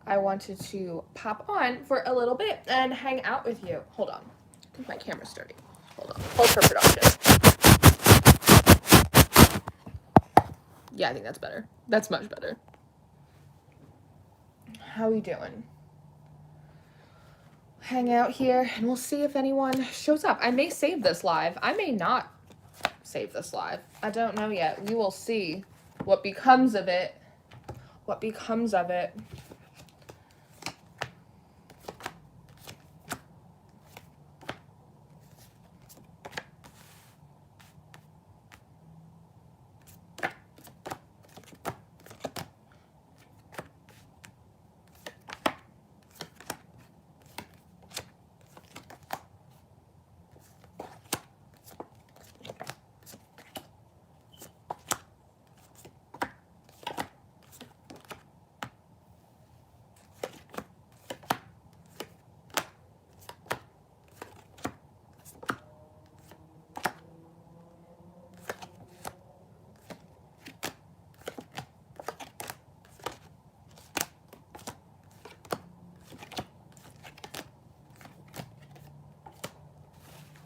I wanted to pop on for a little bit and hang out with you. Hold on. I think my camera's dirty. Hold on. Hold for production. Yeah, I think that's better. That's much better. How we doing? Hang out here and we'll see if anyone shows up. I may save this live. I may not save this live. I don't know yet. We will see what becomes of it. What becomes of it.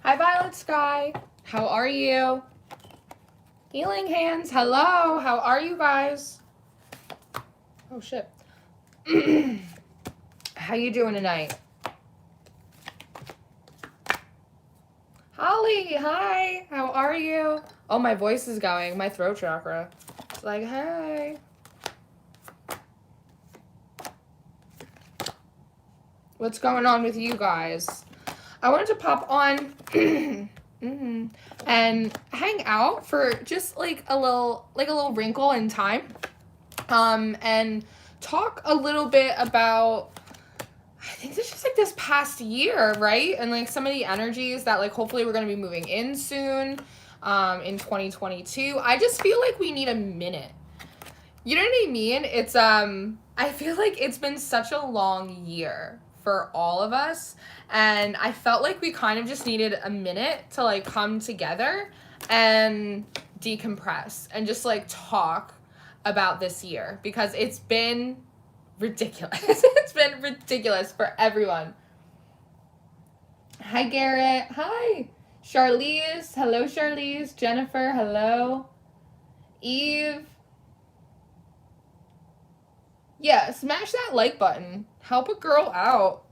Hi, Violet Sky. How are you? Healing Hands. Hello. How are you guys? Oh, shit. How you doing tonight? Holly. Hi. How are you? Oh, my voice is going. My throat chakra. It's like, hey. What's going on with you guys? I wanted to pop on and hang out for just like a little wrinkle in time, and talk a little bit about, I think this is like this past year, right? And like some of the energies that like hopefully we're gonna be moving in soon, in 2022. I just feel like we need a minute. You know what I mean? It's I feel like it's been such a long year for all of us, and I felt like we kind of just needed a minute to like come together and decompress and just like talk about this year, because it's been ridiculous. It's been ridiculous for everyone. Hi, Garrett. Hi. Charlize. Hello, Charlize. Jennifer. Hello. Eve. Yeah, smash that like button. Help a girl out.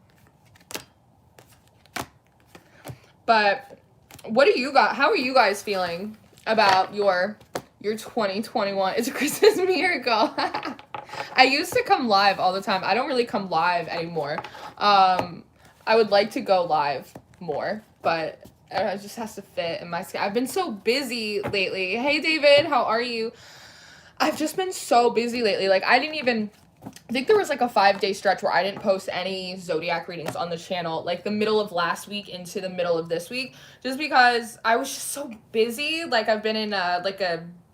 But what do you got? How are you guys feeling about your 2021? It's a Christmas miracle. I used to come live all the time. I don't really come live anymore. I would like to go live more, but it just has to fit in my schedule. I've been so busy lately. Hey, David, how are you? I've just been so busy lately. Like, I think there was like a 5-day stretch where I didn't post any zodiac readings on the channel, like the middle of last week into the middle of this week, just because I was just so busy. Like, I've been in a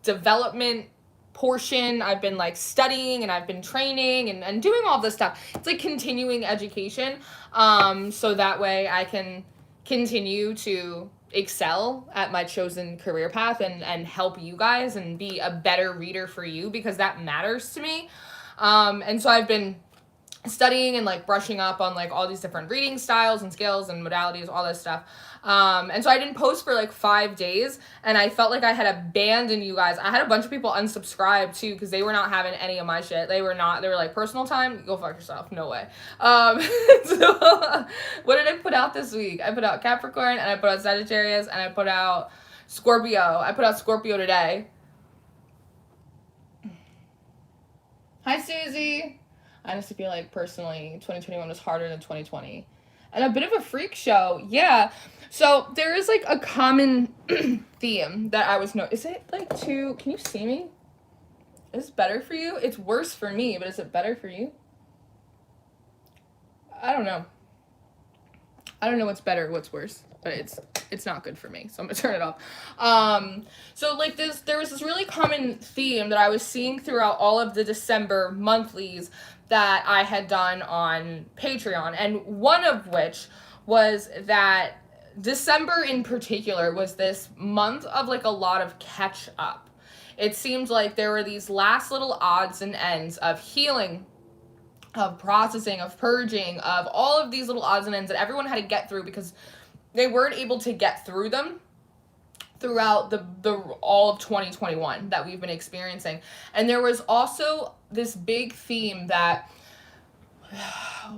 development portion. I've been like studying and I've been training and doing all this stuff. It's like continuing education, so that way I can continue to excel at my chosen career path and help you guys and be a better reader for you, because that matters to me. And so I've been studying and like brushing up on like all these different reading styles and skills and modalities, all this stuff. And so I didn't post for like 5 days, and I felt like I had abandoned you guys. I had a bunch of people unsubscribe too, because they were not having any of my shit. They were like, personal time, go fuck yourself. No way. So what did I put out this week? I put out Capricorn, and I put out Sagittarius, and I put out Scorpio. I put out Scorpio today. Hi, Susie. I honestly feel like personally 2021 was harder than 2020. And a bit of a freak show. Yeah. So there is like a common theme that I was is it like can you see me? Is it better for you? It's worse for me, but is it better for you? I don't know. I don't know what's better, what's worse, but it's not good for me, so I'm gonna turn it off. So like there was this really common theme that I was seeing throughout all of the December monthlies that I had done on Patreon, and one of which was that December in particular was this month of like a lot of catch up. It seemed like there were these last little odds and ends of healing of processing, of purging, of all of these little odds and ends that everyone had to get through because they weren't able to get through them throughout the all of 2021 that we've been experiencing. And there was also this big theme that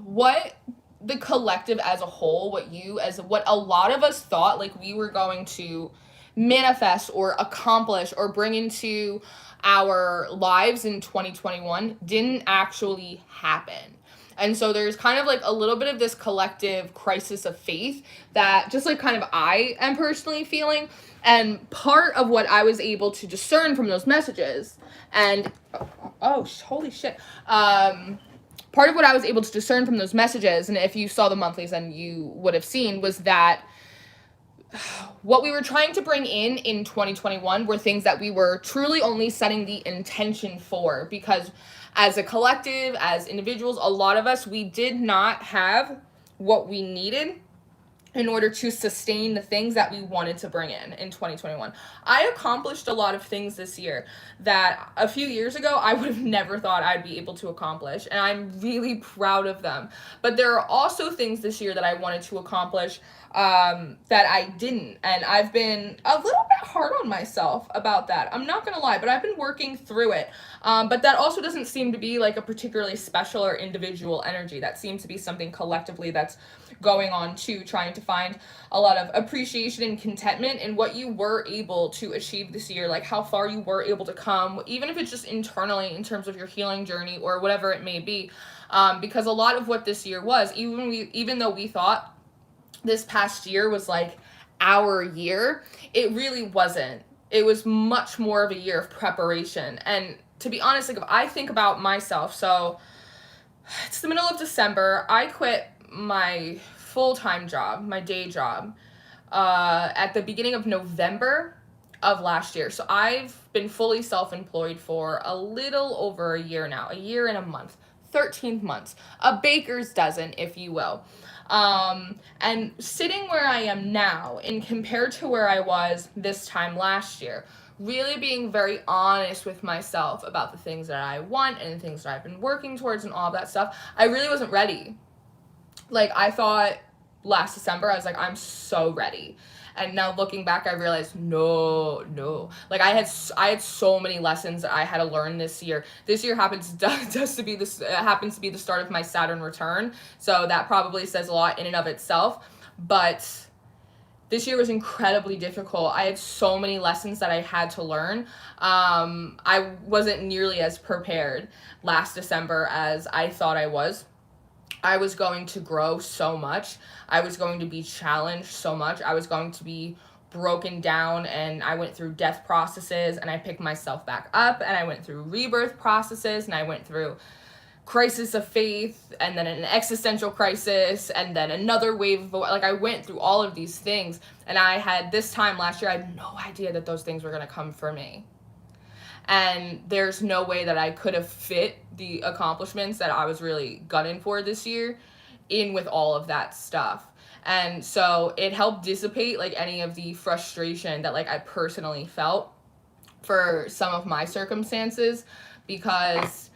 what the collective as a whole, what a lot of us thought like we were going to manifest or accomplish or bring into our lives in 2021 didn't actually happen. And so there's kind of like a little bit of this collective crisis of faith that just like kind of I am personally feeling. And part of what I was able to discern from those messages and holy shit. Part of what I was able to discern from those messages, and if you saw the monthlies then you would have seen, was that what we were trying to bring in 2021 were things that we were truly only setting the intention for, because as a collective, as individuals, a lot of us, we did not have what we needed in order to sustain the things that we wanted to bring in 2021. I accomplished a lot of things this year that a few years ago I would have never thought I'd be able to accomplish, and I'm really proud of them. But there are also things this year that I wanted to accomplish that I didn't, and I've been a little bit hard on myself about that. I'm not gonna lie, but I've been working through it. But that also doesn't seem to be like a particularly special or individual energy. That seems to be something collectively that's going on too, trying to find a lot of appreciation and contentment in what you were able to achieve this year, like how far you were able to come, even if it's just internally in terms of your healing journey or whatever it may be. Because a lot of what this year was, even though we thought this past year was like our year, it really wasn't. It was much more of a year of preparation. And to be honest, like if I think about myself, so it's the middle of December, I quit my full-time job, my day job, at the beginning of November of last year. So I've been fully self-employed for a little over a year now, a year and a month, 13 months, a baker's dozen, if you will. And sitting where I am now and compared to where I was this time last year, really being very honest with myself about the things that I want and the things that I've been working towards and all that stuff, I really wasn't ready. Like I thought last December, I was like, I'm so ready. And now looking back, I realized, no. Like I had so many lessons that I had to learn this year. This year happens to be the start of my Saturn return. So that probably says a lot in and of itself. But this year was incredibly difficult. I had so many lessons that I had to learn. I wasn't nearly as prepared last December as I thought I was. I was going to grow so much. I was going to be challenged so much. I was going to be broken down, and I went through death processes, and I picked myself back up, and I went through rebirth processes, and I went through crisis of faith, and then an existential crisis, and then another wave of, like, I went through all of these things, and I had, this time last year, I had no idea that those things were going to come for me. And there's no way that I could have fit the accomplishments that I was really gunning for this year in with all of that stuff. And so it helped dissipate like any of the frustration that like I personally felt for some of my circumstances, because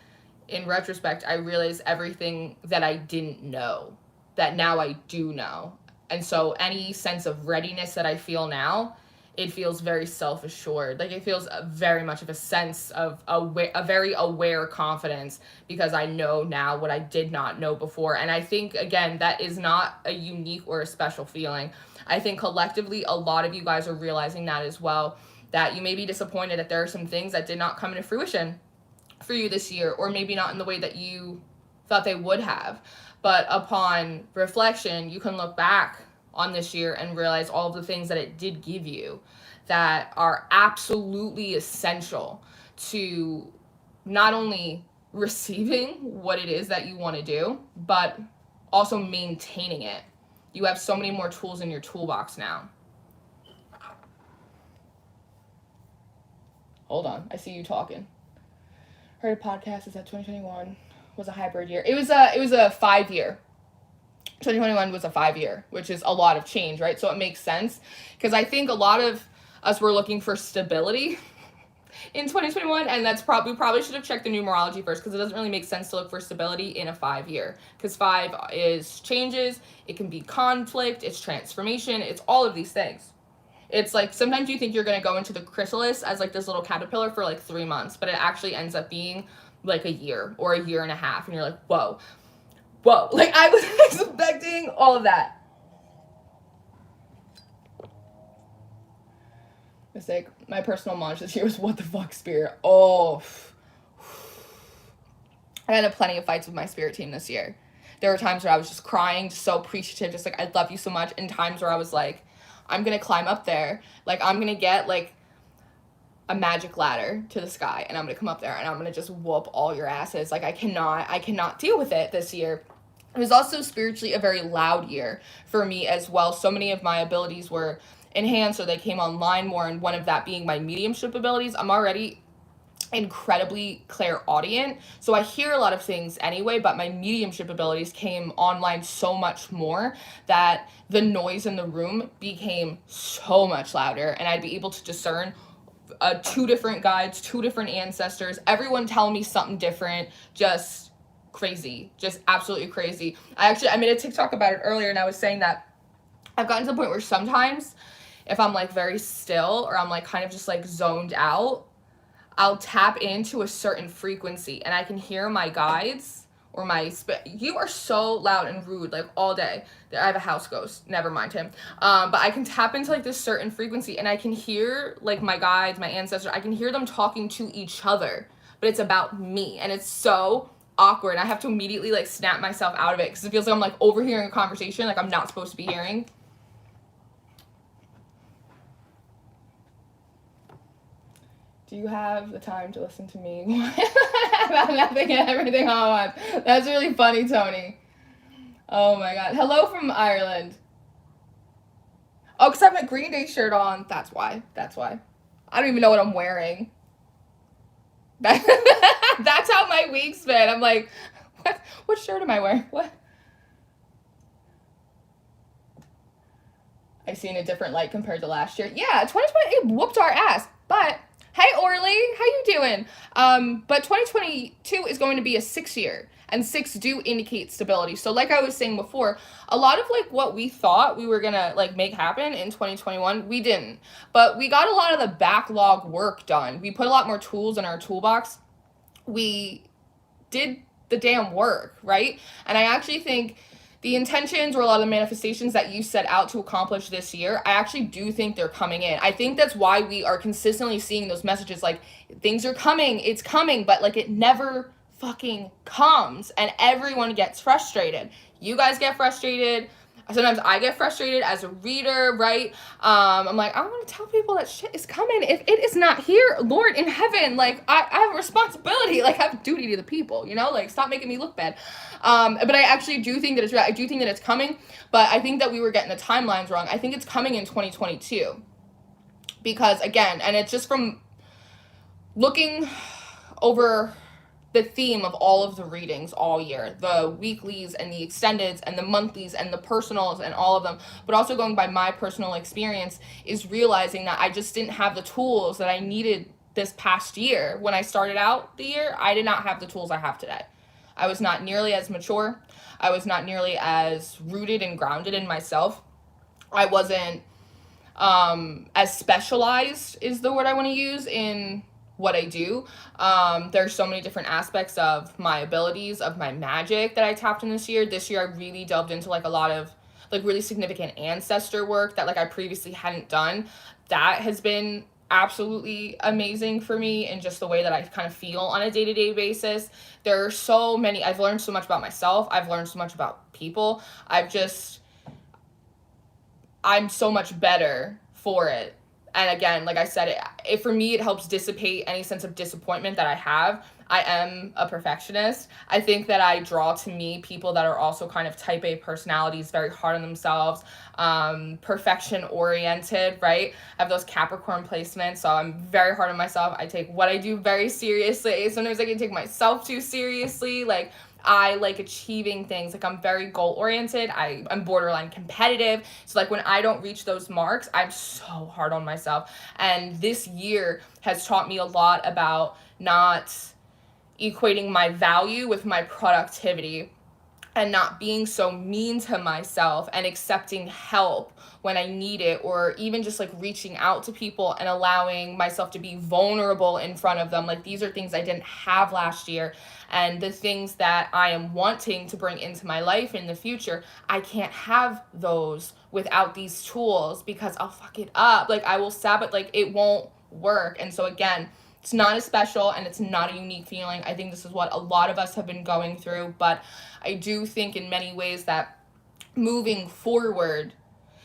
in retrospect, I realized everything that I didn't know that now I do know. And so any sense of readiness that I feel now, it feels very self-assured. Like it feels very much of a sense of a very aware confidence, because I know now what I did not know before. And I think, again, that is not a unique or a special feeling. I think collectively, a lot of you guys are realizing that as well, that you may be disappointed that there are some things that did not come into fruition for you this year, or maybe not in the way that you thought they would have. But upon reflection, you can look back on this year and realize all of the things that it did give you that are absolutely essential to not only receiving what it is that you want to do, but also maintaining it. You have so many more tools in your toolbox now. Hold on, I see you talking. Heard a podcast is that 2021 was a hybrid year. It was a 5-year. 2021 was a 5-year, which is a lot of change, right? So it makes sense, because I think a lot of us were looking for stability in 2021, and that's probably, we probably should have checked the numerology first, because it doesn't really make sense to look for stability in a 5-year, because 5 is changes, it can be conflict, it's transformation, it's all of these things. It's like, sometimes you think you're going to go into the chrysalis as like this little caterpillar for like 3 months, but it actually ends up being like a year or a year and a half, and you're like, whoa, like I was expecting all of that. Mistake. My personal mantra this year was, what the fuck, spirit? Oh, I had plenty of fights with my spirit team this year. There were times where I was just crying, just so appreciative, just like, I love you so much, and times where I was like, I'm gonna climb up there, like I'm gonna get like a magic ladder to the sky, and I'm gonna come up there and I'm gonna just whoop all your asses. Like I cannot deal with it this year. It was also spiritually a very loud year for me as well. So many of my abilities were enhanced, or they came online more, and one of that being my mediumship abilities. I'm already incredibly clairaudient, so I hear a lot of things anyway, but my mediumship abilities came online so much more that the noise in the room became so much louder, and I'd be able to discern 2 different guides, 2 different ancestors, everyone telling me something different, just crazy, just absolutely crazy. I made a TikTok about it earlier, and I was saying that I've gotten to the point where sometimes if I'm like very still, or I'm like kind of just like zoned out, I'll tap into a certain frequency and I can hear my guides or my you are so loud and rude like all day. I have a house ghost, never mind him. But I can tap into like this certain frequency, and I can hear like my guides, my ancestors, I can hear them talking to each other, but it's about me, and it's so awkward. I have to immediately like snap myself out of it, because it feels like I'm like overhearing a conversation like I'm not supposed to be hearing. Do you have the time to listen to me about nothing and everything all at once? That's really funny, Tony. Oh my god. Hello from Ireland. Oh, because I have a Green Day shirt on. That's why. I don't even know what I'm wearing. That's how my week's been. I'm like, what shirt am I wearing? What? I've seen a different light compared to last year. Yeah, 2020, it whooped our ass. But hey, Orly, how you doing? But 2022 is going to be a 6-year, and 6 do indicate stability. So like I was saying before, a lot of like what we thought we were gonna like make happen in 2021, we didn't. But we got a lot of the backlog work done. We put a lot more tools in our toolbox. We did the damn work, right? And I actually think the intentions, or a lot of the manifestations that you set out to accomplish this year, I actually do think they're coming in. I think that's why we are consistently seeing those messages like, things are coming, it's coming, but like it never fucking comes, and everyone gets frustrated. You guys get frustrated. Sometimes I get frustrated as a reader, right? I'm like, I want to tell people that shit is coming. If it is not here, Lord in heaven, like, I have a responsibility. Like, I have a duty to the people, you know? Like, stop making me look bad. But I actually do think that it's right. I do think that it's coming, but I think that we were getting the timelines wrong. I think it's coming in 2022. Because, again, and it's just from looking over the theme of all of the readings all year, the weeklies and the extendeds and the monthlies and the personals and all of them, but also going by my personal experience, is realizing that I just didn't have the tools that I needed this past year. When I started out the year, I did not have the tools I have today. I was not nearly as mature. I was not nearly as rooted and grounded in myself. I wasn't as specialized is the word I want to use in what I do. There's so many different aspects of my abilities, of my magic that I tapped in this year. This year I really delved into like a lot of like really significant ancestor work that like I previously hadn't done. That has been absolutely amazing for me, and just the way that I kind of feel on a day-to-day basis. There are so many, I've learned so much about myself. I've learned so much about people. I'm so much better for it. And again, like I said, it for me, it helps dissipate any sense of disappointment that I have. I am a perfectionist. I think that I draw to me people that are also kind of type A personalities, very hard on themselves, perfection oriented, right? I have those Capricorn placements, so I'm very hard on myself. I take what I do very seriously. Sometimes I can take myself too seriously. Like, I like achieving things. Like, I'm very goal oriented. I'm borderline competitive. So like when I don't reach those marks, I'm so hard on myself. And this year has taught me a lot about not equating my value with my productivity, and not being so mean to myself, and accepting help when I need it, or even just like reaching out to people and allowing myself to be vulnerable in front of them. Like, these are things I didn't have last year, and the things that I am wanting to bring into my life in the future, I can't have those without these tools, because I'll fuck it up. Like, I will sabotage, like it won't work. And so again, it's not as special and it's not a unique feeling. I think this is what a lot of us have been going through, but I do think in many ways that moving forward,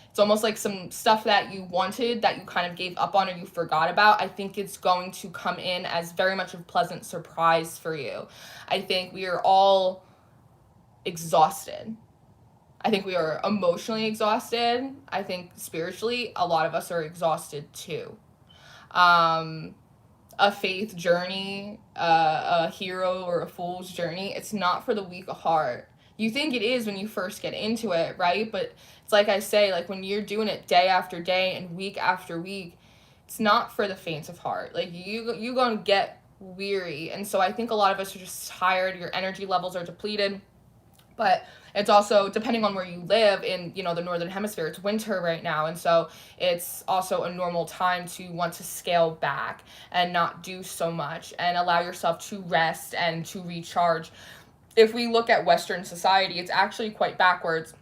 it's almost like some stuff that you wanted that you kind of gave up on or you forgot about. I think it's going to come in as very much a pleasant surprise for you. I think we are all exhausted. I think we are emotionally exhausted. I think spiritually, a lot of us are exhausted too. A faith journey, a hero or a fool's journey, it's not for the weak of heart. You think it is when you first get into it, right? But it's like I say, like when you're doing it day after day and week after week, it's not for the faint of heart. Like you gonna get weary. And so I think a lot of us are just tired. Your energy levels are depleted. But it's also, depending on where you live in, the northern hemisphere, it's winter right now. And so it's also a normal time to want to scale back and not do so much and allow yourself to rest and to recharge. If we look at Western society, it's actually quite backwards,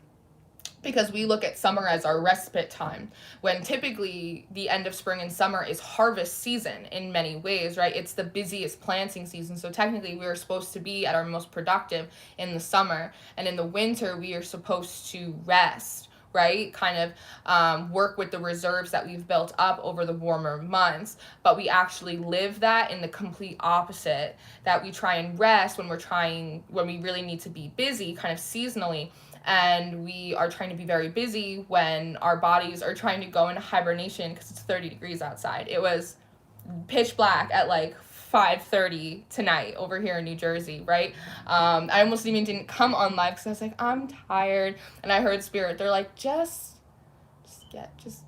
because we look at summer as our respite time, when typically the end of spring and summer is harvest season in many ways, right? It's the busiest planting season. So technically we are supposed to be at our most productive in the summer, and in the winter we are supposed to rest, right? Kind of work with the reserves that we've built up over the warmer months. But we actually live that in the complete opposite, that we try and rest when we really need to be busy, kind of seasonally. And we are trying to be very busy when our bodies are trying to go into hibernation because it's 30 degrees outside. It was pitch black at like 5:30 tonight over here in New Jersey, right? I almost even didn't come on live because I was like, I'm tired. And I heard Spirit, they're like, just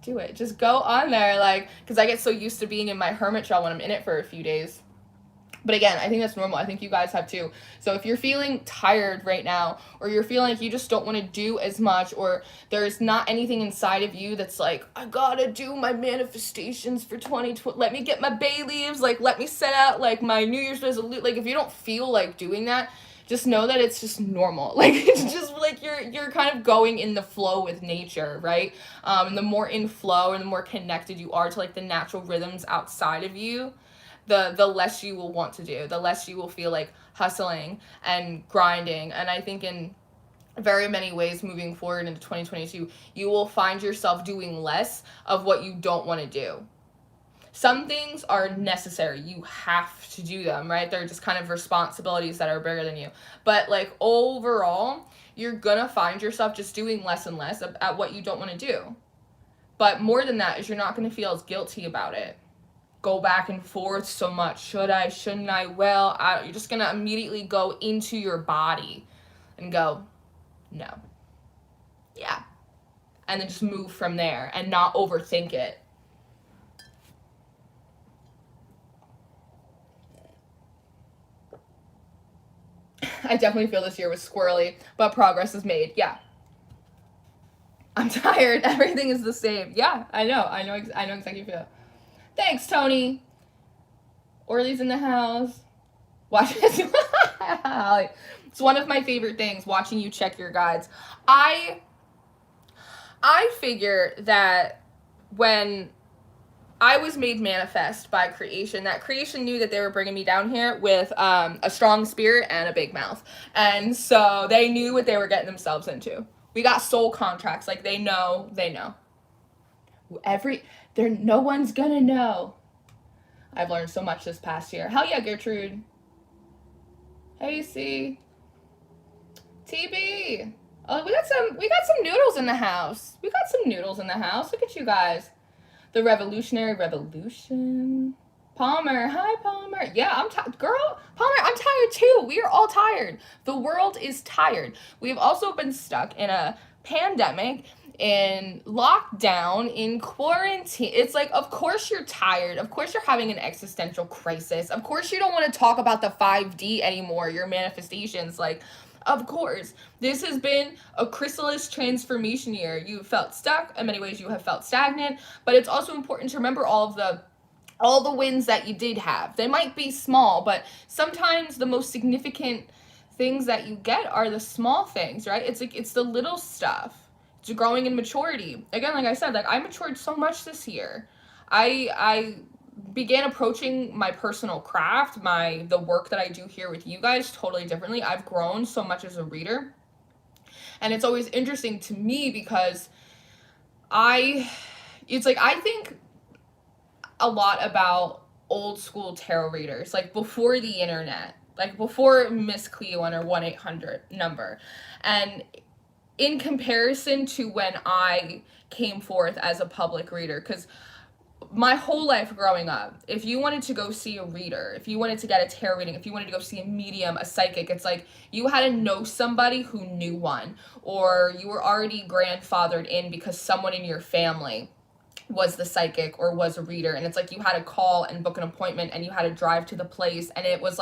do it. Just go on there. Like, because I get so used to being in my hermit shell when I'm in it for a few days. But again, I think that's normal. I think you guys have too. So if you're feeling tired right now, or you're feeling like you just don't want to do as much, or there's not anything inside of you that's like, I gotta do my manifestations for 2020, let me get my bay leaves, like let me set out like my New Year's resolution. Like if you don't feel like doing that, just know that it's just normal. Like it's just like you're kind of going in the flow with nature, right? And the more in flow and the more connected you are to like the natural rhythms outside of you, the less you will want to do, the less you will feel like hustling and grinding. And I think in very many ways moving forward into 2022, you will find yourself doing less of what you don't want to do. Some things are necessary. You have to do them, right? They're just kind of responsibilities that are bigger than you. But like overall, you're gonna find yourself just doing less and less at what you don't want to do. But more than that is you're not gonna feel as guilty about it. Go back and forth so much. Should I? Shouldn't I? Well, you're just gonna immediately go into your body and go, no. Yeah. And then just move from there and not overthink it. I definitely feel this year was squirrely, but progress is made. Yeah. I'm tired. Everything is the same. Yeah, I know exactly how you feel. Thanks, Tony. Orly's in the house. Watch it. It's one of my favorite things, watching you check your guides. I figure that when I was made manifest by creation, that creation knew that they were bringing me down here with a strong spirit and a big mouth. And so they knew what they were getting themselves into. We got soul contracts. Like, they know. No one's gonna know. I've learned so much this past year. Hell yeah, Gertrude. Hey, C. TB. Oh, we got some noodles in the house. Look at you guys. The revolutionary revolution. Palmer, hi Palmer. Yeah, I'm tired. Girl, Palmer, I'm tired too. We are all tired. The world is tired. We've also been stuck in a pandemic, in lockdown, in quarantine. It's like, of course you're tired. Of course you're having an existential crisis. Of course you don't want to talk about the 5D anymore, your manifestations. Like, of course. This has been a chrysalis transformation year. You felt stuck. In many ways, you have felt stagnant. But it's also important to remember all the wins that you did have. They might be small, but sometimes the most significant things that you get are the small things, right? It's like, it's the little stuff. It's growing in maturity. Again, like I said, like I matured so much this year. I began approaching my personal craft, the work that I do here with you guys totally differently. I've grown so much as a reader. And it's always interesting to me because it's like I think a lot about old school tarot readers, like before the internet, like before Miss Cleo and her 1-800 number. And in comparison to when I came forth as a public reader, because my whole life growing up, if you wanted to go see a reader, if you wanted to get a tarot reading, if you wanted to go see a medium, a psychic, it's like you had to know somebody who knew one, or you were already grandfathered in because someone in your family was the psychic or was a reader, and it's like you had to call and book an appointment and you had to drive to the place, and it was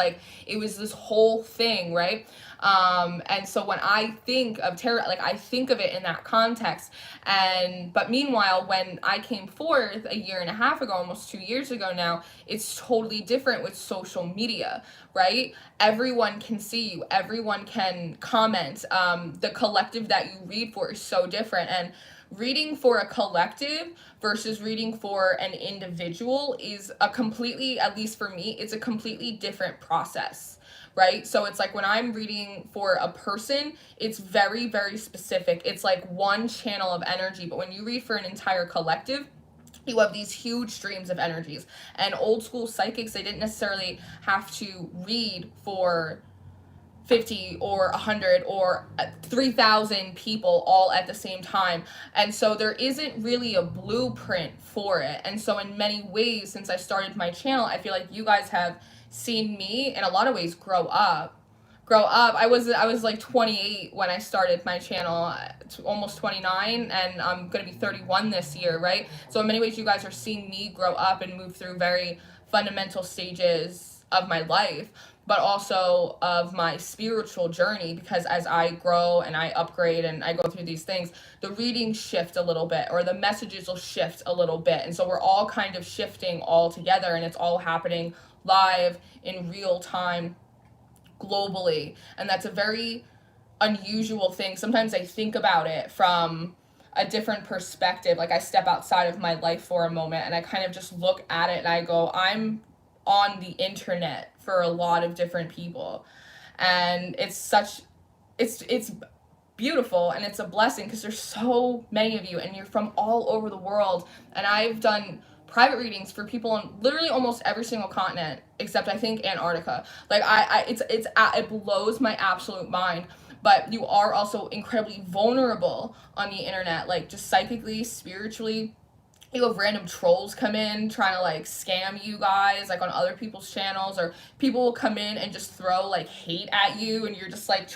this whole thing, right? And so when I think of tarot, like I think of it in that context. But meanwhile, when I came forth a year and a half ago, almost 2 years ago now, it's totally different with social media, right? Everyone can see you, everyone can comment. The collective that you read for is so different, and reading for a collective versus reading for an individual is a completely, at least for me, it's a completely different process, right? So it's like when I'm reading for a person, it's very, very specific. It's like one channel of energy. But when you read for an entire collective, you have these huge streams of energies. And old school psychics, they didn't necessarily have to read for 50 or 100 or 3,000 people all at the same time. And so there isn't really a blueprint for it. And so in many ways, since I started my channel, I feel like you guys have seen me in a lot of ways grow up. I was like 28 when I started my channel, almost 29, and I'm going to be 31 this year, right? So in many ways, you guys are seeing me grow up and move through very fundamental stages of my life, but also of my spiritual journey, because as I grow and I upgrade and I go through these things, the readings shift a little bit, or the messages will shift a little bit. And so we're all kind of shifting all together, and it's all happening live in real time globally. And that's a very unusual thing. Sometimes I think about it from a different perspective. Like I step outside of my life for a moment and I kind of just look at it and I go, I'm on the internet for a lot of different people. And it's beautiful, and it's a blessing because there's so many of you and you're from all over the world. And I've done private readings for people on literally almost every single continent except I think Antarctica. Like it blows my absolute mind. But you are also incredibly vulnerable on the internet, like just psychically, spiritually. You have random trolls come in trying to like scam you guys like on other people's channels, or people will come in and just throw like hate at you, and you're just like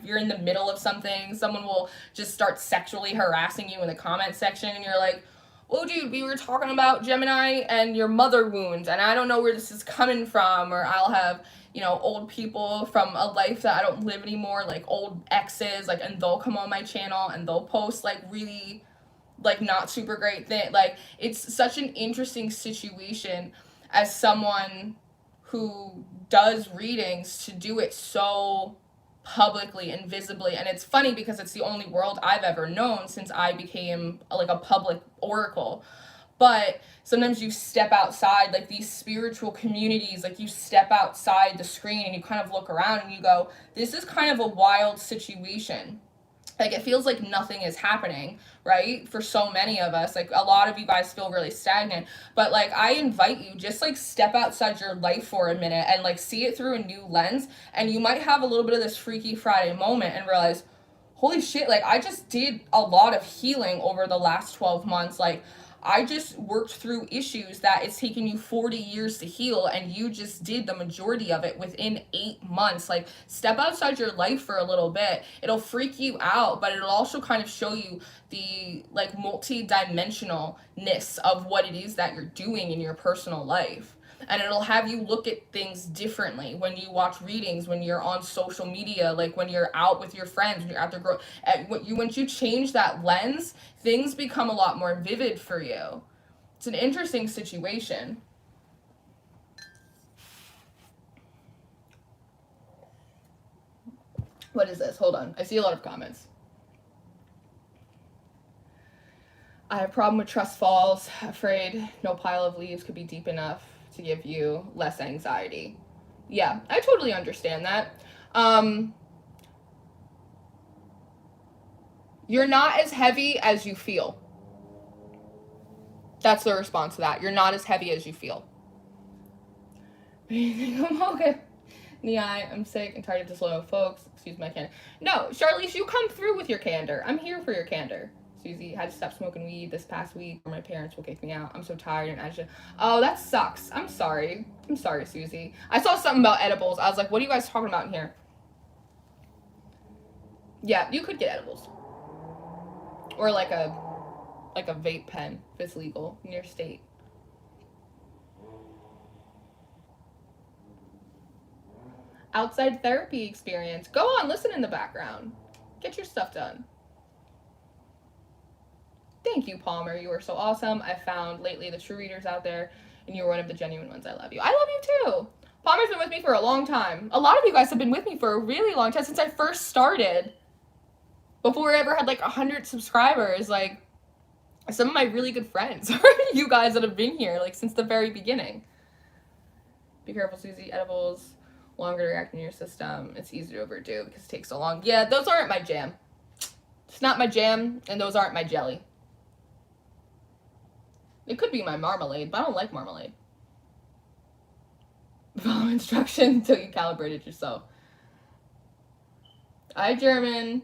you're in the middle of something, someone will just start sexually harassing you in the comment section, and you're like, oh dude, we were talking about Gemini and your mother wounds, and I don't know where this is coming from. Or I'll have, old people from a life that I don't live anymore, like old exes, like, and they'll come on my channel and they'll post like really like not super great thing. Like it's such an interesting situation as someone who does readings to do it so publicly and visibly. And it's funny because it's the only world I've ever known since I became like a public oracle. But sometimes you step outside like these spiritual communities, like you step outside the screen and you kind of look around and you go, this is kind of a wild situation. Like it feels like nothing is happening, right? For so many of us, like a lot of you guys feel really stagnant, but like I invite you, just like step outside your life for a minute and like see it through a new lens. And you might have a little bit of this Freaky Friday moment and realize, holy shit, like I just did a lot of healing over the last 12 months. Like I just worked through issues that it's taken you 40 years to heal, and you just did the majority of it within 8 months. Like, step outside your life for a little bit. It'll freak you out, but it'll also kind of show you the, like, multi-dimensionalness of what it is that you're doing in your personal life. And it'll have you look at things differently when you watch readings, when you're on social media, like when you're out with your friends, when you're out there once you change that lens, things become a lot more vivid for you. It's an interesting situation. What is this? Hold on. I see a lot of comments. I have a problem with trust falls. Afraid no pile of leaves could be deep enough to give you less anxiety. Yeah, I totally understand that. You're not as heavy as you feel. That's the response to that. You're not as heavy as you feel. I'm okay. Nia, I'm sick and tired of disloyal folks. Excuse my candor. No, Charlize, you come through with your candor. I'm here for your candor. Susie, had to stop smoking weed this past week or my parents will kick me out. I'm so tired and agitated. Oh, that sucks. I'm sorry. I'm sorry, Susie. I saw something about edibles. I was like, what are you guys talking about in here? Yeah, you could get edibles. Or like a vape pen if it's legal in your state. Outside therapy experience. Go on, listen in the background. Get your stuff done. Thank you, Palmer. You are so awesome. I found lately the true readers out there, and you're one of the genuine ones. I love you. I love you too. Palmer's been with me for a long time. A lot of you guys have been with me for a really long time, since I first started. Before I ever had like 100 subscribers. Like, some of my really good friends are you guys that have been here like since the very beginning. Be careful, Susie. Edibles, longer to react in your system. It's easy to overdo because it takes so long. Yeah, those aren't my jam. It's not my jam, and those aren't my jelly. It could be my marmalade, but I don't like marmalade. Follow instructions until you calibrate it yourself. I German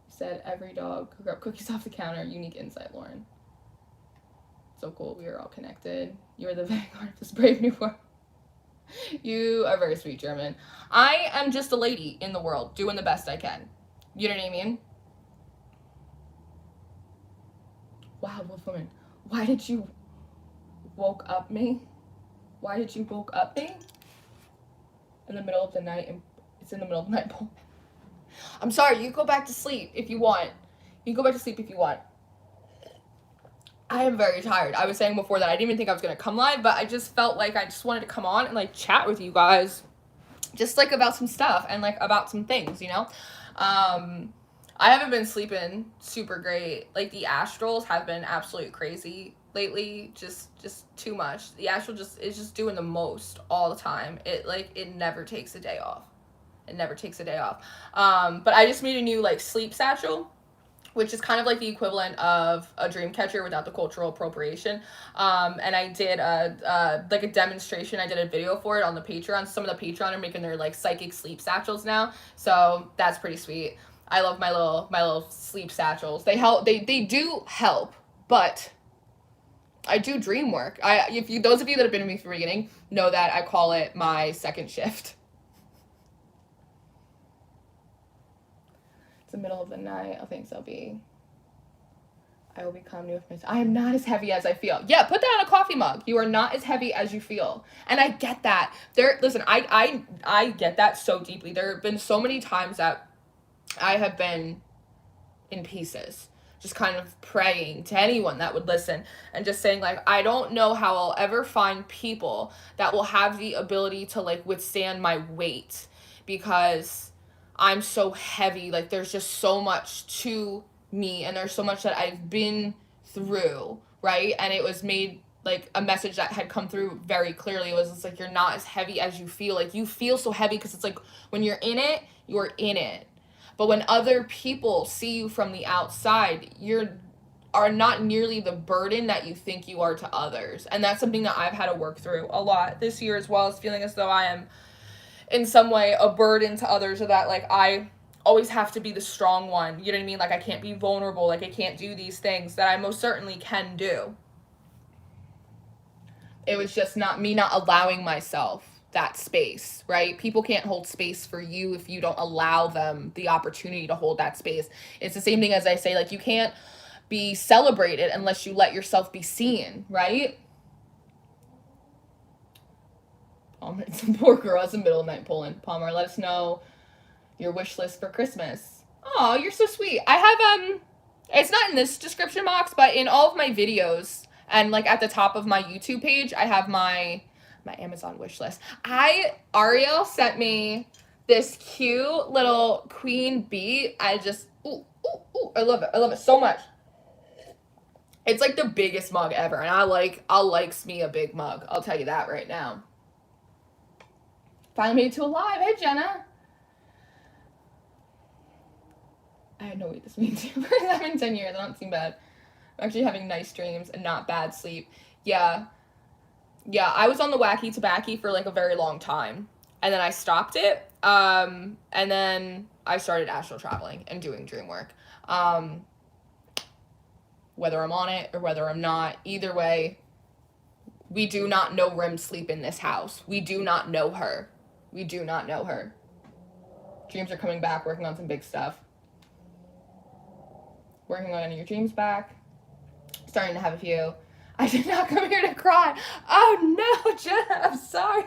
said every dog could grab cookies off the counter. Unique insight, Lauren. So cool. We are all connected. You are the vanguard of this brave new world. You are very sweet, German. I am just a lady in the world doing the best I can. You know what I mean? Wow, Wolfwoman, why did you woke up me? Why did you woke up me? In the middle of the night, and it's in the middle of the night. I'm sorry, you go back to sleep if you want. You can go back to sleep if you want. I am very tired. I was saying before that I didn't even think I was going to come live, but I just felt like I just wanted to come on and like chat with you guys. Just like about some stuff and like about some things, you know? I haven't been sleeping super great. Like, the astrals have been absolutely crazy lately. Just too much. The astral is just doing the most all the time. It never takes a day off. It never takes a day off. But I just made a new, like, sleep satchel, which is kind of like the equivalent of a dream catcher without the cultural appropriation. And I did a demonstration. I did a video for it on the Patreon. Some of the Patreon are making their, like, psychic sleep satchels now. So that's pretty sweet. I love my little sleep satchels. They help. They do help, but I do dream work. Those of you that have been with me from the beginning know that I call it my second shift. It's the middle of the night. Oh, thanks, LB. I will become new with myself. I am not as heavy as I feel. Yeah, put that on a coffee mug. You are not as heavy as you feel. And I get that. Listen, I get that so deeply. There have been so many times that I have been in pieces, just kind of praying to anyone that would listen and just saying, like, I don't know how I'll ever find people that will have the ability to, like, withstand my weight, because I'm so heavy. Like, there's just so much to me, and there's so much that I've been through, right? And it was made, like, a message that had come through very clearly. It was just like, you're not as heavy as you feel. Like, you feel so heavy because it's like, when you're in it, you're in it. But when other people see you from the outside, are not nearly the burden that you think you are to others. And that's something that I've had to work through a lot this year, as well as feeling as though I am in some way a burden to others, or that, like, I always have to be the strong one. You know what I mean? Like, I can't be vulnerable. Like, I can't do these things that I most certainly can do. It was just not allowing myself that space, right? People can't hold space for you if you don't allow them the opportunity to hold that space. It's the same thing as I say, like, you can't be celebrated unless you let yourself be seen, right? Palmer, it's a poor girl. It's the middle of the night, Poland. Palmer, let us know your wish list for Christmas. Oh, you're so sweet. I have it's not in this description box, but in all of my videos and like at the top of my YouTube page, I have my Amazon wish list. Ariel sent me this cute little queen bee. I just ooh, I love it. I love it so much. It's like the biggest mug ever, and I'll likes me a big mug. I'll tell you that right now. Finally made it to a live. Hey, Jenna. I had no way this means. I'm in 10 years. I don't seem bad. I'm actually having nice dreams and not bad sleep. Yeah. Yeah, I was on the wacky tobacco for like a very long time. And then I stopped it. And then I started astral traveling and doing dream work. Whether I'm on it or whether I'm not, either way, we do not know REM sleep in this house. We do not know her. We do not know her. Dreams are coming back, working on some big stuff. Working on your dreams back. Starting to have a few. I did not come here to cry. Oh no, Jenna, I'm sorry.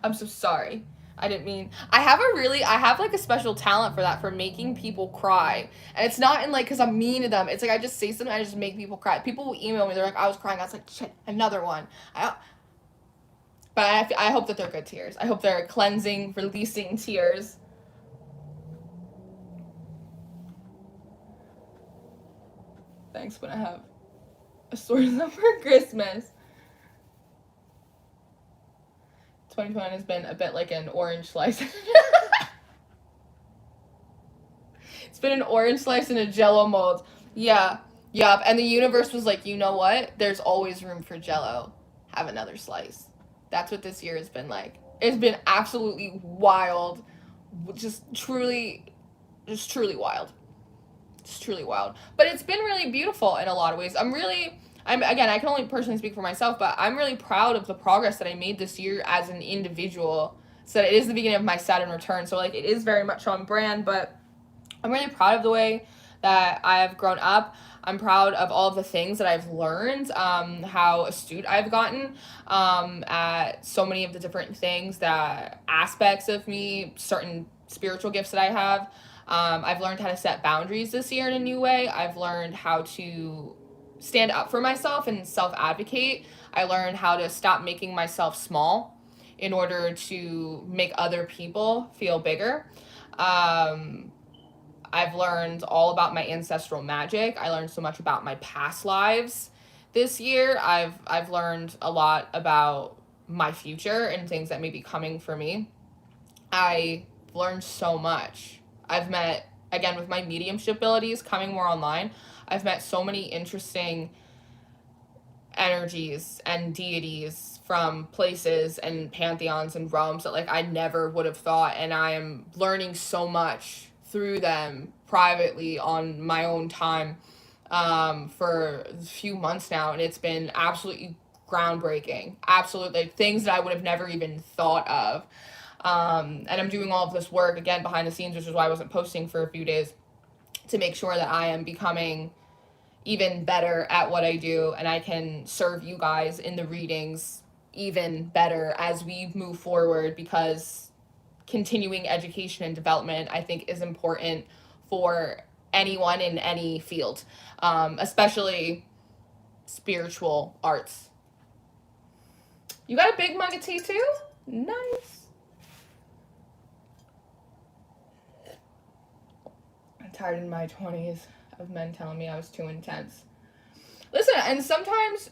I'm so sorry. I didn't mean. I have like a special talent for that, for making people cry. And it's not in like, because I'm mean to them. It's like I just say something, I just make people cry. People will email me, they're like, I was crying. I was like, shit, another one. But I hope that they're good tears. I hope they're cleansing, releasing tears. Thanks when I have a source of for Christmas. 2021 has been a bit like an orange slice. It's been an orange slice in a Jell-O mold. Yeah. Yup. And the universe was like, you know what? There's always room for Jell-O. Have another slice. That's what this year has been like. It's been absolutely wild. Just truly wild. It's truly wild. But it's been really beautiful in a lot of ways. Again, I can only personally speak for myself, but I'm really proud of the progress that I made this year as an individual. So it is the beginning of my Saturn return. So like it is very much on brand, but I'm really proud of the way that I've grown up. I'm proud of all of the things that I've learned, how astute I've gotten at so many of the different things, that aspects of me, certain spiritual gifts that I have. I've learned how to set boundaries this year in a new way. I've learned how to stand up for myself and self-advocate. I learned how to stop making myself small in order to make other people feel bigger. I've learned all about my ancestral magic. I learned so much about my past lives this year. I've learned a lot about my future and things that may be coming for me. I learned so much. I've met, again, with my mediumship abilities coming more online, I've met so many interesting energies and deities from places and pantheons and realms that like I never would have thought, and I am learning so much through them privately on my own time for a few months now, and it's been absolutely groundbreaking. Absolutely, things that I would have never even thought of. And I'm doing all of this work again behind the scenes, which is why I wasn't posting for a few days, to make sure that I am becoming even better at what I do, and I can serve you guys in the readings even better as we move forward, because continuing education and development, I think, is important for anyone in any field, especially spiritual arts. You got a big mug of tea too? Nice. I'm tired in my 20s of men telling me I was too intense. Listen, and sometimes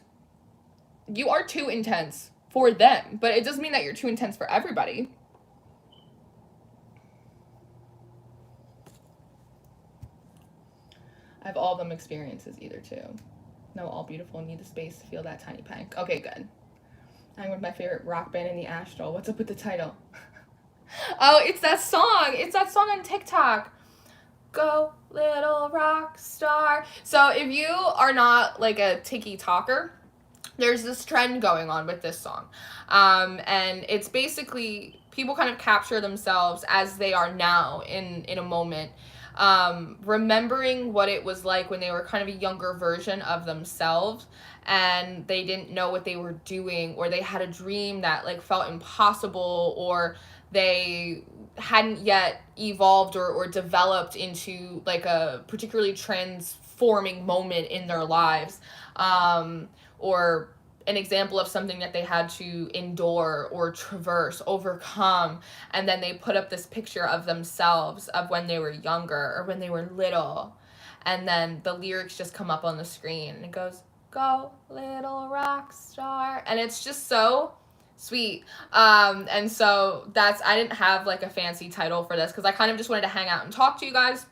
you are too intense for them, but it doesn't mean that you're too intense for everybody. I have all of them experiences either too. No, all beautiful, need the space to feel that tiny pang. Okay, good. I'm with my favorite rock band in the Astral. What's up with the title? Oh, it's that song. It's that song on TikTok. Go Little Rockstar. So if you are not like a tiki talker, there's this trend going on with this song. And it's basically people kind of capture themselves as they are now in a moment. Remembering what it was like when they were kind of a younger version of themselves and they didn't know what they were doing, or they had a dream that like felt impossible, or they hadn't yet evolved or developed into like a particularly transforming moment in their lives, or an example of something that they had to endure or traverse, overcome, and then they put up this picture of themselves of when they were younger or when they were little, and then the lyrics just come up on the screen and it goes, "Go little rock star," and it's just so sweet. And so that's, I didn't have like a fancy title for this because I kind of just wanted to hang out and talk to you guys.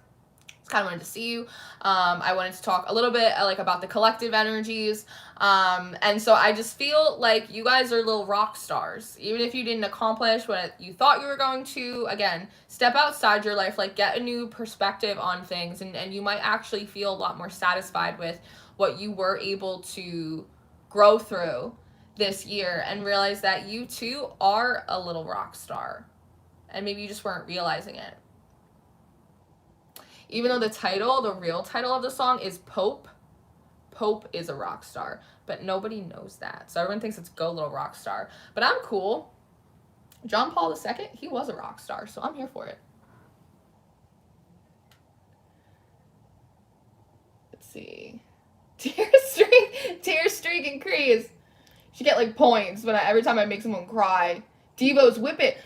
Kind of wanted to see you. I wanted to talk a little bit like about the collective energies. And so I just feel like you guys are little rock stars. Even if you didn't accomplish what you thought you were going to, again, step outside your life, like get a new perspective on things, and you might actually feel a lot more satisfied with what you were able to grow through this year, and realize that you too are a little rock star. And maybe you just weren't realizing it. Even though the real title of the song is Pope, Pope is a rock star, but nobody knows that. So everyone thinks it's Go Little Rock Star. But I'm cool. John Paul II, he was a rock star, so I'm here for it. Let's see. Tear streak increase. Should get like points, but every time I make someone cry. Devo's Whip It.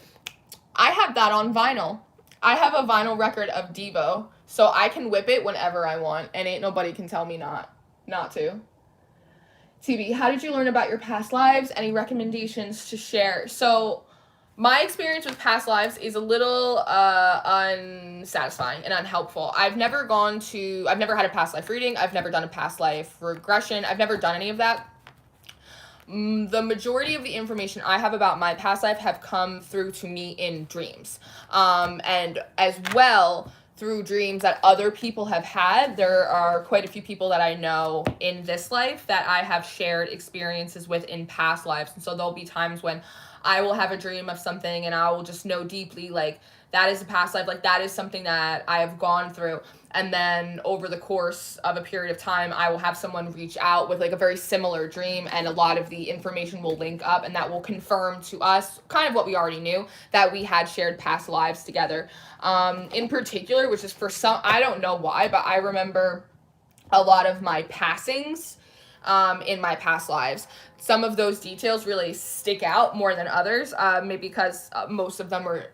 I have that on vinyl. I have a vinyl record of Devo, so I can whip it whenever I want, and ain't nobody can tell me not to. TB, how did you learn about your past lives? Any recommendations to share? So my experience with past lives is a little unsatisfying and unhelpful. I've never had a past life reading. I've never done a past life regression. I've never done any of that. The majority of the information I have about my past life have come through to me in dreams. And as well, through dreams that other people have had. There are quite a few people that I know in this life that I have shared experiences with in past lives. And so there'll be times when I will have a dream of something and I will just know deeply, like, that is a past life, like that is something that I have gone through. And then over the course of a period of time, I will have someone reach out with like a very similar dream, and a lot of the information will link up, and that will confirm to us kind of what we already knew, that we had shared past lives together. In particular, which is for some, I don't know why, but I remember a lot of my passings in my past lives. Some of those details really stick out more than others, maybe because most of them were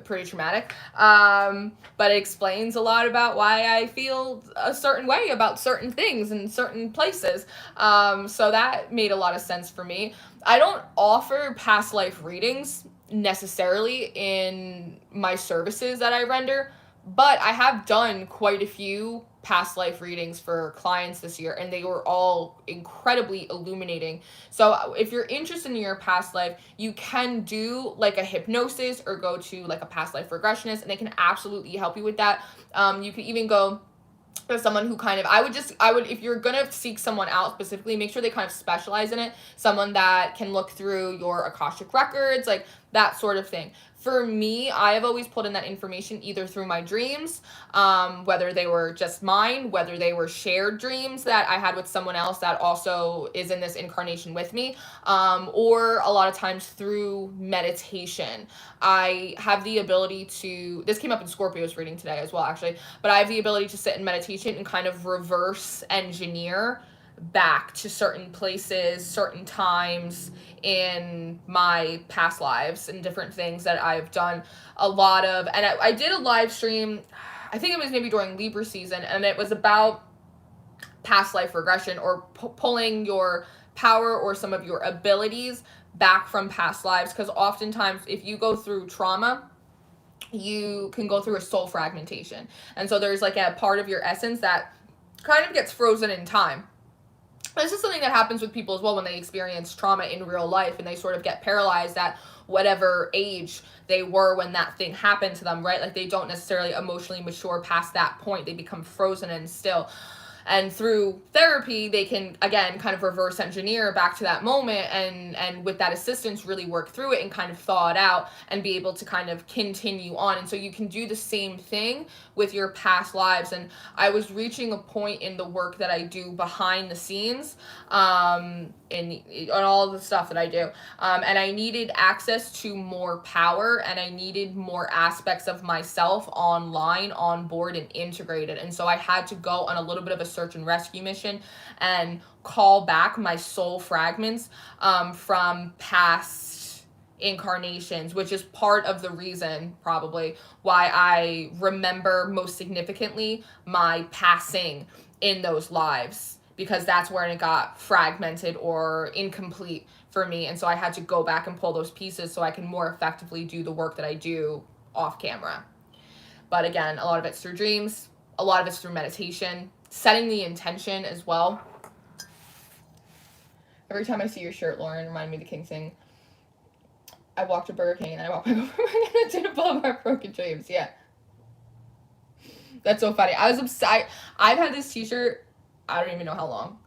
pretty traumatic, but it explains a lot about why I feel a certain way about certain things in certain places. So that made a lot of sense for me. I don't offer past life readings necessarily in my services that I render, but I have done quite a few past life readings for clients this year, and they were all incredibly illuminating. So if you're interested in your past life, you can do like a hypnosis or go to like a past life regressionist, and they can absolutely help you with that. You can even go to someone who kind of, I would, if you're gonna seek someone out specifically, make sure they kind of specialize in it. Someone that can look through your Akashic records, like that sort of thing. For me, I have always pulled in that information either through my dreams, whether they were just mine, whether they were shared dreams that I had with someone else that also is in this incarnation with me, or a lot of times through meditation. I have the ability to, this came up in Scorpio's reading today as well, actually, but I have the ability to sit in meditation and kind of reverse engineer back to certain places, certain times in my past lives and different things that I've done a lot of. And I did a live stream, I think it was maybe during Libra season, and it was about past life regression, or pulling your power or some of your abilities back from past lives. Because oftentimes if you go through trauma, you can go through a soul fragmentation. And so there's like a part of your essence that kind of gets frozen in time. this is something that happens with people as well when they experience trauma in real life and they sort of get paralyzed at whatever age they were when that thing happened to them, right? Like they don't necessarily emotionally mature past that point. They become frozen and still. And through therapy, they can, again, kind of reverse engineer back to that moment and with that assistance, really work through it and kind of thaw it out and be able to kind of continue on. And so you can do the same thing with your past lives. And I was reaching a point in the work that I do behind the scenes, in all the stuff that I do. And I needed access to more power, and I needed more aspects of myself online, on board, and integrated. And so I had to go on a little bit of a search and rescue mission and call back my soul fragments from past incarnations, which is part of the reason probably why I remember most significantly my passing in those lives, because that's where it got fragmented or incomplete for me. And so I had to go back and pull those pieces so I can more effectively do the work that I do off camera. But again, a lot of it's through dreams, a lot of it's through meditation, setting the intention as well. Every time I see your shirt, Lauren, remind me of the King sing. I walked to Burger King and then I walked back over to the Boulevard Broken Dreams. Yeah. That's so funny. I was upset. I've had this t-shirt, I don't even know how long.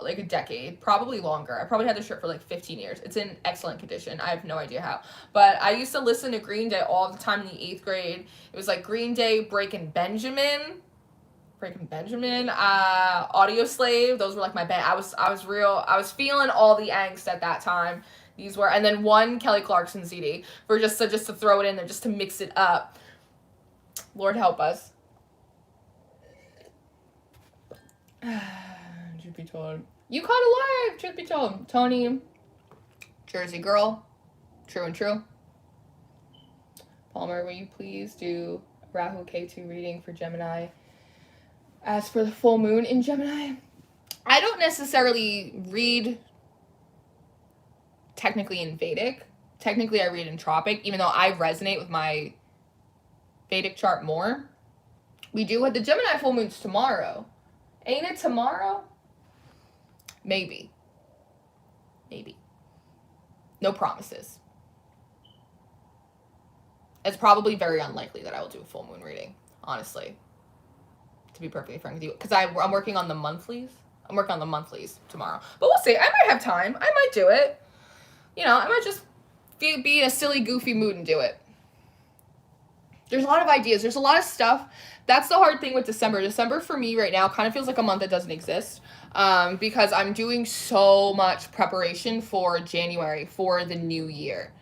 Like a decade, probably longer. I probably had this shirt for like 15 years. It's in excellent condition. I have no idea how. But I used to listen to Green Day all the time in the 8th grade. It was like Green Day, Breaking Benjamin, Audio Slave. Those were like my band. I was feeling all the angst at that time. These were, and then one Kelly Clarkson CD for just to throw it in there, just to mix it up. Lord help us. Truth be told. You caught alive, truth be told. Tony, Jersey girl, true and true. Palmer, will you please do Rahu K2 reading for Gemini? As for the full moon in Gemini, I don't necessarily read technically in Vedic. Technically, I read in Tropic, even though I resonate with my Vedic chart more. We do with the Gemini full moon's tomorrow. Ain't it tomorrow? Maybe. No promises. It's probably very unlikely that I will do a full moon reading, honestly. To be perfectly frank with you. Because I'm working on the monthlies. I'm working on the monthlies tomorrow. But we'll see. I might have time. I might do it. You know, I might just be in a silly, goofy mood and do it. There's a lot of ideas. There's a lot of stuff. That's the hard thing with December. December for me right now kind of feels like a month that doesn't exist, because I'm doing so much preparation for January, for the new year.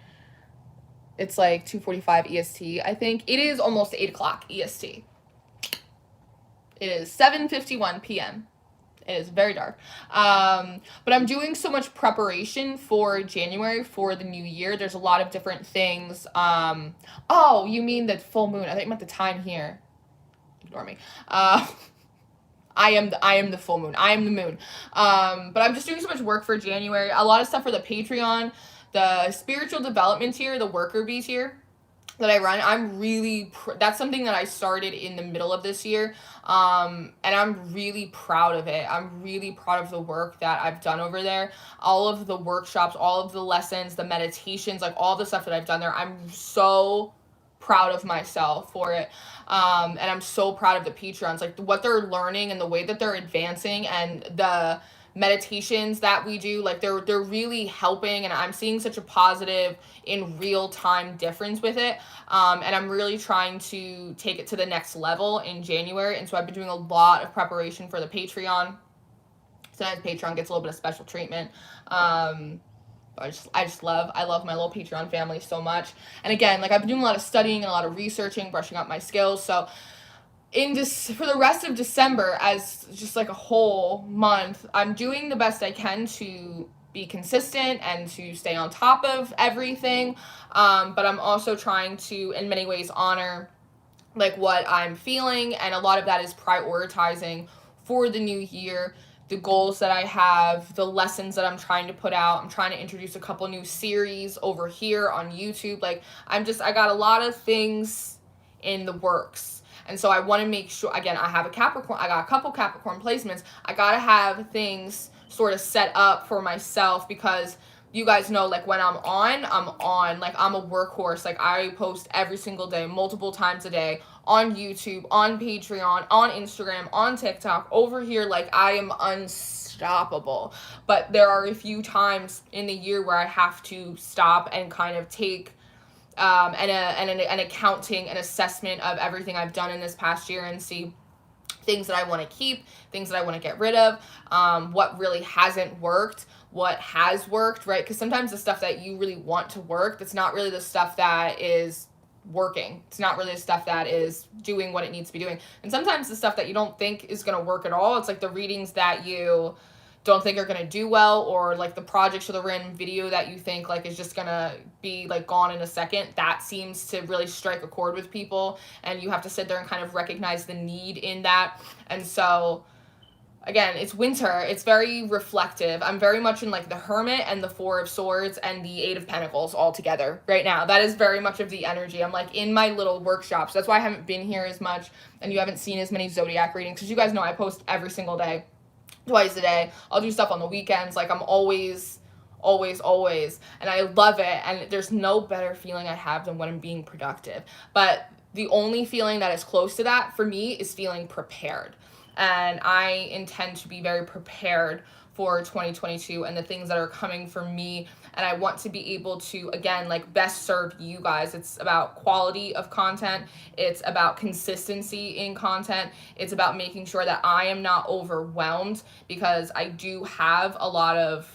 It's like 2:45 EST, I think. It is almost 8 o'clock EST. It is 7:51 p.m. It is very dark. But I'm doing so much preparation for January, for the new year. There's a lot of different things. Oh, you mean the full moon. I think you meant the time here. Ignore me. I am the full moon. I am the moon. But I'm just doing so much work for January. A lot of stuff for the Patreon, the spiritual development tier, the worker bee tier that I run. I'm really, that's something that I started in the middle of this year. And I'm really proud of it. I'm really proud of the work that I've done over there. All of the workshops, all of the lessons, the meditations, like all the stuff that I've done there. I'm so proud of myself for it. And I'm so proud of the Patreons, like what they're learning and the way that they're advancing, and the meditations that we do, like they're really helping, and I'm seeing such a positive in real time difference with it. And I'm really trying to take it to the next level in January. And so I've been doing a lot of preparation for the Patreon. Sometimes Patreon gets a little bit of special treatment. I love my little Patreon family so much. And again, like I've been doing a lot of studying and a lot of researching, brushing up my skills. So for the rest of December, as just like a whole month, I'm doing the best I can to be consistent and to stay on top of everything. But I'm also trying to, in many ways, honor like what I'm feeling. And a lot of that is prioritizing for the new year, the goals that I have, the lessons that I'm trying to put out. I'm trying to introduce a couple new series over here on YouTube. Like I got a lot of things in the works. And so I want to make sure, again, I got a couple Capricorn placements. I got to have things sort of set up for myself, because you guys know, like, when I'm on, like, I'm a workhorse. Like, I post every single day, multiple times a day, on YouTube, on Patreon, on Instagram, on TikTok, over here. Like, I am unstoppable. But there are a few times in the year where I have to stop and kind of take an accounting, an assessment of everything I've done in this past year, and see things that I want to keep, things that I want to get rid of, what really hasn't worked, what has worked, right? Because sometimes the stuff that you really want to work, that's not really the stuff that is working. It's not really the stuff that is doing what it needs to be doing. And sometimes the stuff that you don't think is going to work at all, it's like the readings that you don't think are going to do well, or like the projects or the random video that you think like is just going to be like gone in a second, that seems to really strike a chord with people, and you have to sit there and kind of recognize the need in that. And so again, it's winter, it's very reflective. I'm very much in like the Hermit and the Four of Swords and the Eight of Pentacles all together right now. That is very much of the energy. I'm like in my little workshops. That's why I haven't been here as much and you haven't seen as many zodiac readings, because you guys know I post every single day, twice a day. I'll do stuff on the weekends. Like, I'm always, and I love it. And there's no better feeling I have than when I'm being productive. But the only feeling that is close to that for me is feeling prepared. And I intend to be very prepared for 2022 and the things that are coming for me. And I want to be able to, again, like, best serve you guys. It's about quality of content. It's about consistency in content. It's about making sure that I am not overwhelmed, because I do have a lot of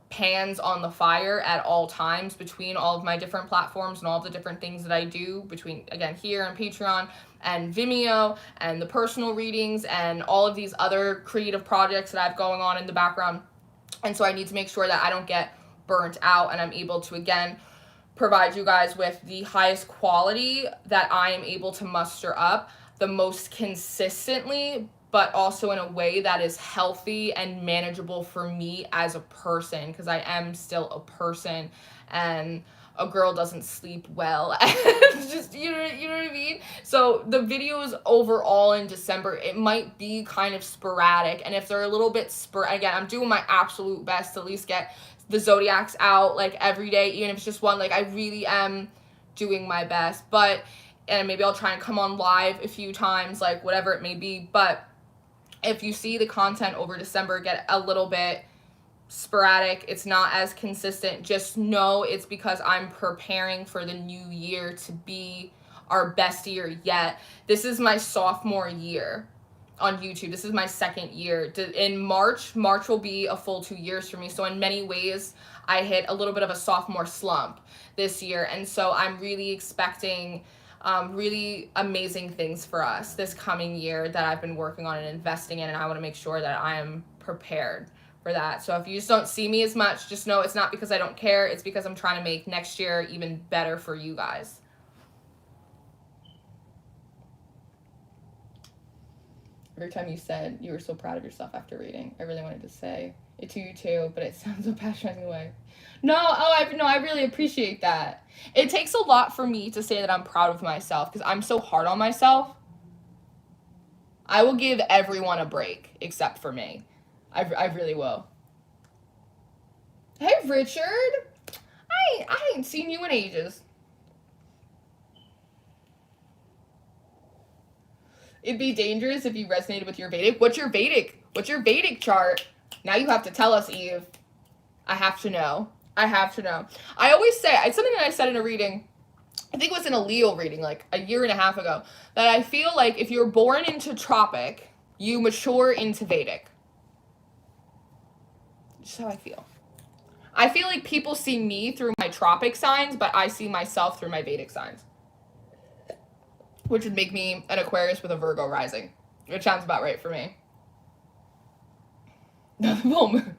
pans on the fire at all times between all of my different platforms and all of the different things that I do between, again, here and Patreon and Vimeo and the personal readings and all of these other creative projects that I have going on in the background. And so I need to make sure that I don't get burnt out, and I'm able to, again, provide you guys with the highest quality that I am able to muster up the most consistently, but also in a way that is healthy and manageable for me as a person, because I am still a person, and a girl doesn't sleep well. Just, you know what I mean? So the videos overall in December, it might be kind of sporadic, and if they're a little bit again, I'm doing my absolute best to at least get the zodiacs out like every day, even if it's just one. Like, I really am doing my best, and maybe I'll try and come on live a few times, like whatever it may be. But if you see the content over December get a little bit sporadic, it's not as consistent, just know it's because I'm preparing for the new year to be our best year yet. This is my sophomore year on YouTube. This is my second year. In March will be a full 2 years for me. So in many ways, I hit a little bit of a sophomore slump this year. And so I'm really expecting really amazing things for us this coming year that I've been working on and investing in. And I want to make sure that I am prepared for that. So if you just don't see me as much, just know it's not because I don't care. It's because I'm trying to make next year even better for you guys. Every time you said you were so proud of yourself after reading, I really wanted to say it to you too, but it sounds so patronizing way. I really appreciate that. It takes a lot for me to say that I'm proud of myself, because I'm so hard on myself. I will give everyone a break except for me. I really will. Hey, Richard. I ain't seen you in ages. It'd be dangerous if you resonated with your Vedic. What's your Vedic chart? Now you have to tell us, Eve. I have to know. I always say, it's something that I said in a reading, I think it was in a Leo reading like a year and a half ago, that I feel like if you're born into Tropic, you mature into Vedic. Just how I feel. I feel like people see me through my Tropic signs, but I see myself through my Vedic signs, which would make me an Aquarius with a Virgo rising, which sounds about right for me. Full moon.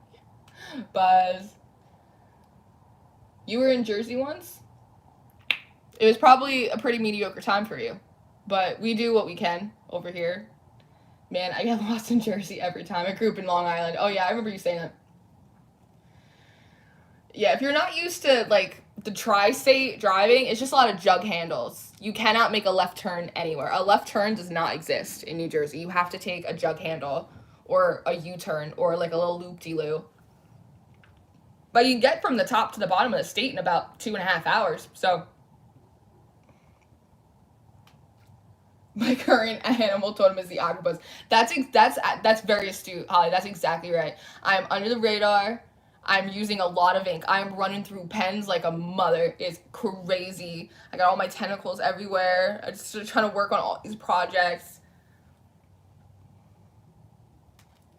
Buzz. You were in Jersey once? It was probably a pretty mediocre time for you, but we do what we can over here. Man, I get lost in Jersey every time. I grew up in Long Island. Oh yeah, I remember you saying that. Yeah, if you're not used to, like, the tri-state driving, it's just a lot of jug handles. You cannot make a left turn anywhere. A left turn does not exist in New Jersey. You have to take a jug handle or a U-turn or like a little loop-de-loo. But you can get from the top to the bottom of the state in about 2.5 hours. So my current animal totem is the octopus. That's very astute, Holly. That's exactly right. I'm under the radar. I'm using a lot of ink. I'm running through pens like a mother. It's crazy. I got all my tentacles everywhere. I'm just trying to work on all these projects.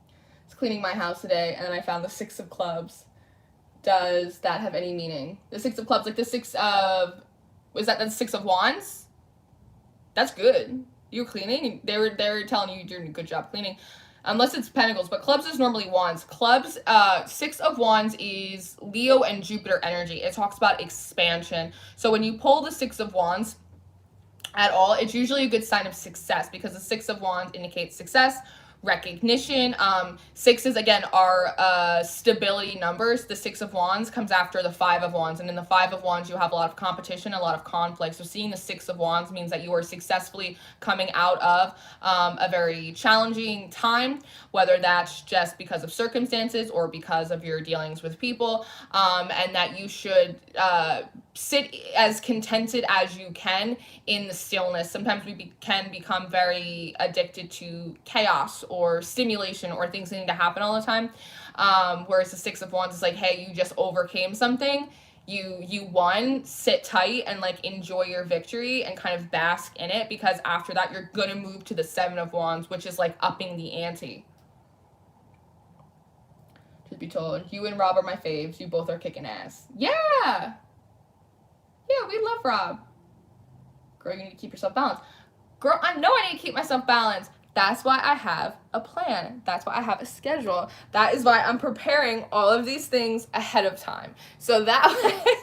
I was cleaning my house today, and then I found the 6 of clubs. Does that have any meaning? The 6 of clubs, like the 6 of... Was that the 6 of wands? That's good. You're cleaning. They were telling you you're doing a good job cleaning. Unless it's pentacles, but clubs is normally wands. Clubs, 6 of wands is Leo and Jupiter energy. It talks about expansion. So when you pull the 6 of wands at all, it's usually a good sign of success because the 6 of wands indicates success, recognition. 6s again are stability numbers. The 6 of wands comes after the 5 of wands, and in the 5 of wands you have a lot of competition, a lot of conflict. So seeing the 6 of wands means that you are successfully coming out of a very challenging time, whether that's just because of circumstances or because of your dealings with people, and that you should sit as contented as you can in the stillness. Sometimes we can become very addicted to chaos or stimulation or things that need to happen all the time. Whereas the 6 of wands is like, hey, you just overcame something. You won, sit tight and like enjoy your victory and kind of bask in it, because after that you're gonna move to the 7 of wands, which is like upping the ante. Truth be told, you and Rob are my faves. You both are kicking ass. Yeah! Yeah, we love Rob. Girl, you need to keep yourself balanced. Girl, I know I need to keep myself balanced. That's why I have a plan. That's why I have a schedule. That is why I'm preparing all of these things ahead of time. So that way,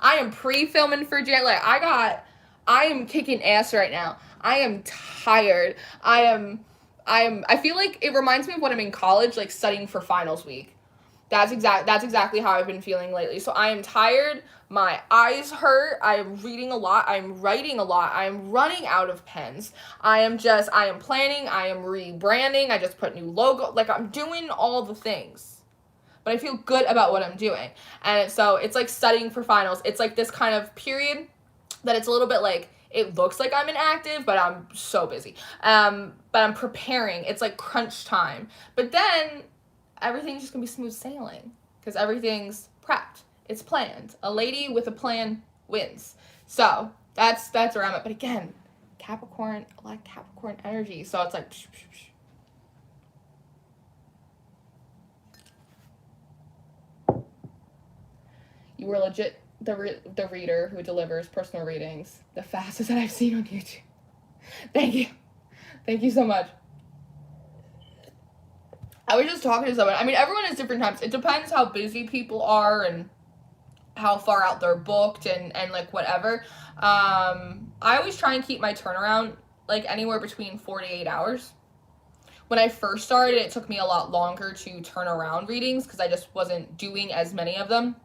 I am pre-filming for Jan. Like, I am kicking ass right now. I am tired. I feel like it reminds me of when I'm in college, like studying for finals week. That's exactly how I've been feeling lately. So I am tired. My eyes hurt. I am reading a lot. I'm writing a lot. I am running out of pens. I am planning. I am rebranding. I just put new logo. Like, I'm doing all the things. But I feel good about what I'm doing. And so it's like studying for finals. It's like this kind of period that it's a little bit like, it looks like I'm inactive, but I'm so busy. But I'm preparing. It's like crunch time. But then everything's just gonna be smooth sailing because everything's prepped. It's planned. A lady with a plan wins. So that's where I'm at. But again, Capricorn, a lot of Capricorn energy. So it's like, psh, psh, psh. You were legit the reader who delivers personal readings the fastest that I've seen on YouTube. Thank you. Thank you so much. I was just talking to someone. I mean, everyone has different times. It depends how busy people are and how far out they're booked and like whatever. I always try and keep my turnaround like anywhere between 4 to 8 hours. When I first started, it took me a lot longer to turn around readings because I just wasn't doing as many of them.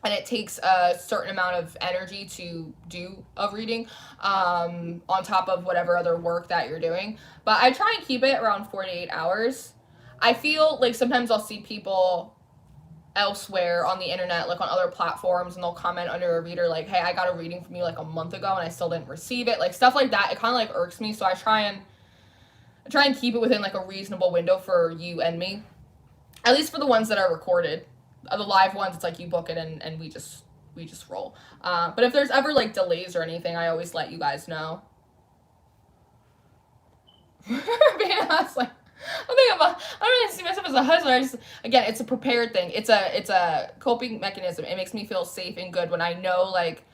And it takes a certain amount of energy to do a reading on top of whatever other work that you're doing. But I try and keep it around 4 to 8 hours. I feel like sometimes I'll see people elsewhere on the internet, like on other platforms, and they'll comment under a reader like, hey, I got a reading from you like a month ago and I still didn't receive it. Like stuff like that. It kind of like irks me. So I try and keep it within like a reasonable window for you and me. At least for the ones that are recorded. The live ones, it's like you book it and we just roll. But if there's ever like delays or anything, I always let you guys know. I don't really see myself as a hustler. Again, it's a prepared thing. It's a coping mechanism. It makes me feel safe and good when I know, like,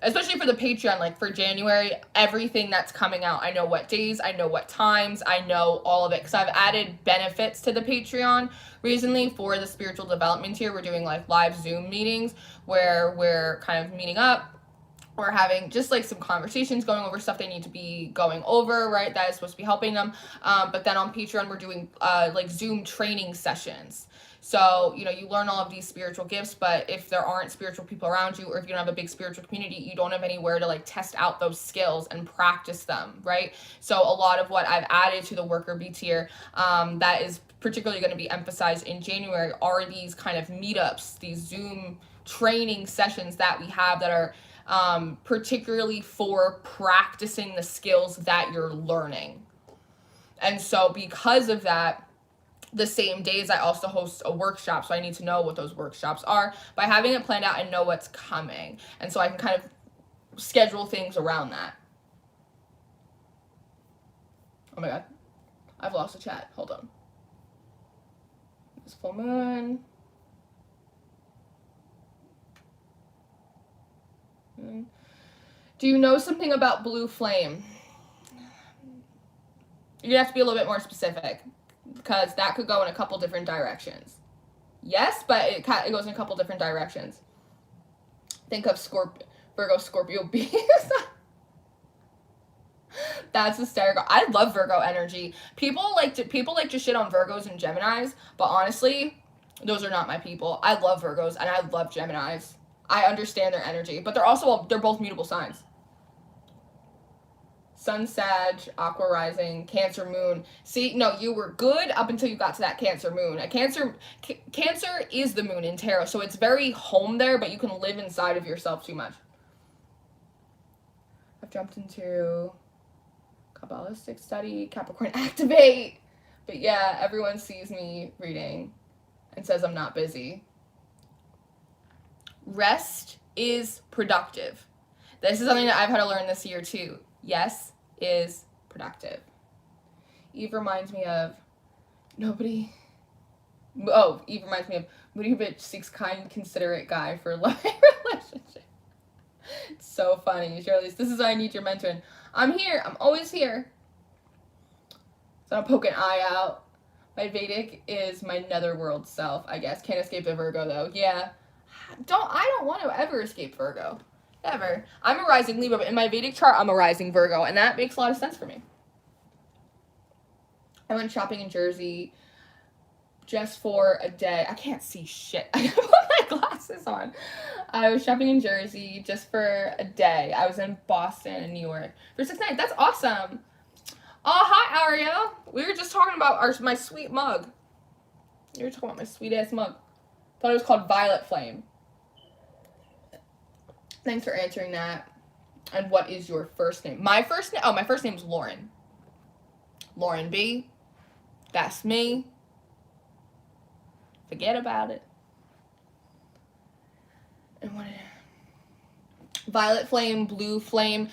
especially for the Patreon, like for January, everything that's coming out. I know what days, I know what times, I know all of it. Because I've added benefits to the Patreon recently for the spiritual development tier. We're doing like live Zoom meetings where we're kind of meeting up. or having just like some conversations, going over stuff they need to be going over, right? That is supposed to be helping them. But then on Patreon, we're doing like Zoom training sessions. So, you know, you learn all of these spiritual gifts, but if there aren't spiritual people around you, or if you don't have a big spiritual community, you don't have anywhere to like test out those skills and practice them, right? So a lot of what I've added to the worker bee tier that is particularly going to be emphasized in January are these kind of meetups, these Zoom training sessions that we have that are particularly for practicing the skills that you're learning. And so because of that, the same days I also host a workshop, so I need to know what those workshops are. By having it planned out, I know what's coming, and so I can kind of schedule things around that. Oh my god, I've lost the chat. Hold on. It's full moon. Do you know something about blue flame? You have to be a little bit more specific, because that could go in a couple different directions. Yes, but it goes in a couple different directions. Think of Virgo, Scorpio bees. That's hysterical. I love Virgo energy. People like to shit on Virgos and Geminis, but honestly, those are not my people. I love Virgos and I love Geminis. I understand their energy, but they're both mutable signs. Sun, Sag, Aqua rising, Cancer moon. See, no, you were good up until you got to that Cancer moon. Cancer is the moon in tarot, so it's very home there, but you can live inside of yourself too much. I've jumped into Kabbalistic study, Capricorn activate. But yeah, everyone sees me reading and says I'm not busy. Rest is productive. This is something that I've had to learn this year too. Yes is productive. Eve reminds me of Eve reminds me of Moody Bitch seeks kind, considerate guy for a loving relationship. It's so funny. Shirley's, this is why I need your mentoring. I'm here. I'm always here. So I'll poke an eye out. My Vedic is my netherworld self, I guess. Can't escape the Virgo though. Yeah. I don't want to ever escape Virgo. Ever. I'm a rising Libra, but in my Vedic chart, I'm a rising Virgo, and that makes a lot of sense for me. I went shopping in Jersey just for a day. I can't see shit. I gotta put my glasses on. I was shopping in Jersey just for a day. I was in Boston and New York for 6 nights. That's awesome. Oh, hi, Aria. We were just talking about my sweet mug. You were talking about my sweet-ass mug. Thought it was called Violet Flame. Thanks for answering that. And what is your first name? My first name is Lauren. Lauren B. That's me. Forget about it. And what? Violet flame, blue flame.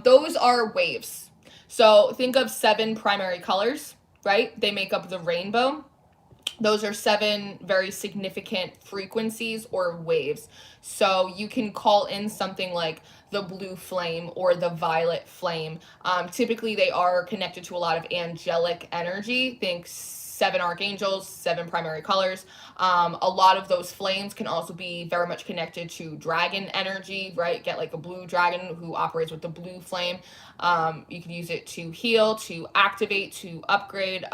Those are waves. So think of 7 primary colors, right? They make up the rainbow. Those are 7 very significant frequencies or waves. So you can call in something like the blue flame or the violet flame. Typically, they are connected to a lot of angelic energy. Think 7 archangels, 7 primary colors. A lot of those flames can also be very much connected to dragon energy, right? Get like a blue dragon who operates with the blue flame. You can use it to heal, to activate, to upgrade,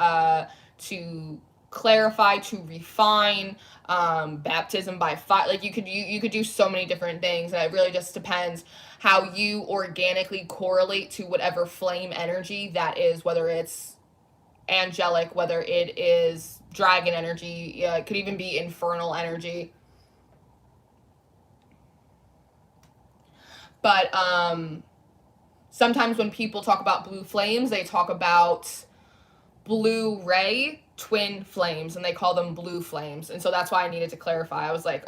to clarify, to refine, baptism by fire. Like you could do so many different things, and it really just depends how you organically correlate to whatever flame energy that is, whether it's angelic, whether it is dragon energy, it could even be infernal energy. But sometimes when people talk about blue flames, they talk about blue ray twin flames, and they call them blue flames. And so that's why I needed to clarify. I was like,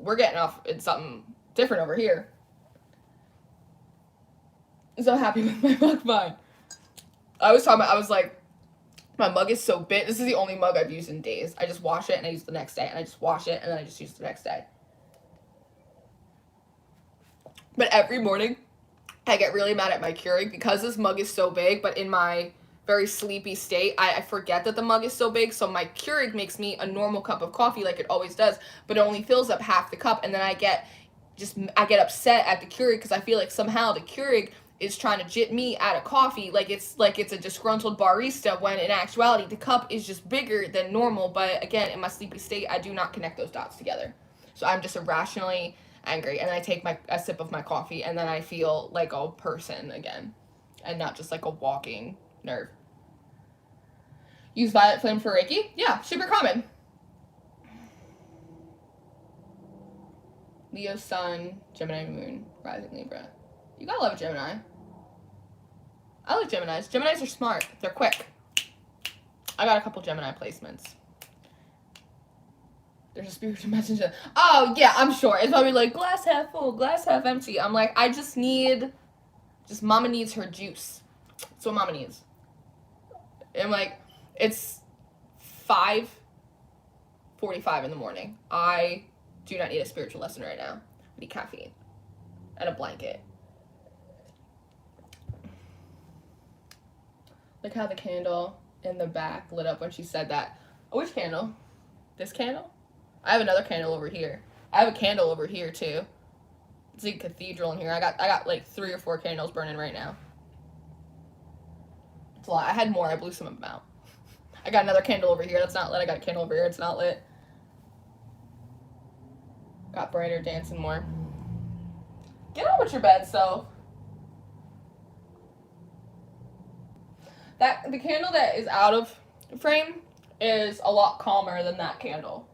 we're getting off in something different over here. So happy with my mug mine. I was like, my mug is so big. This is the only mug I've used in days. I just wash it and I use it the next day, and I just wash it and then I just use it the next day. But every morning I get really mad at my Keurig because this mug is so big, but in my very sleepy state, I forget that the mug is so big, so my Keurig makes me a normal cup of coffee like it always does, but it only fills up half the cup, and then I get I get upset at the Keurig because I feel like somehow the Keurig is trying to jit me out of coffee like it's a disgruntled barista, when in actuality the cup is just bigger than normal. But again, in my sleepy state, I do not connect those dots together. So I'm just irrationally angry, and then I take a sip of my coffee, and then I feel like a person again, and not just like a walking nerve. Use violet flame for Reiki? Yeah, super common. Leo sun, Gemini moon, rising Libra. You gotta love a Gemini. I like Geminis. Geminis are smart. They're quick. I got a couple Gemini placements. There's a spiritual messenger. Oh, yeah, I'm sure. It's probably like, glass half full, glass half empty. I'm like, mama needs her juice. That's what mama needs. And I'm like, it's 5:45 in the morning. I do not need a spiritual lesson right now. I need caffeine and a blanket. Look how the candle in the back lit up when she said that. Oh, which candle? This candle? I have another candle over here. I have a candle over here too. It's like a cathedral in here. I got like 3 or 4 candles burning right now. It's a lot. I had more. I blew some of them out. I got another candle over here that's not lit. I got a candle over here. It's not lit. Got brighter, dancing more. Get on with your bed, so. The candle that is out of frame is a lot calmer than that candle.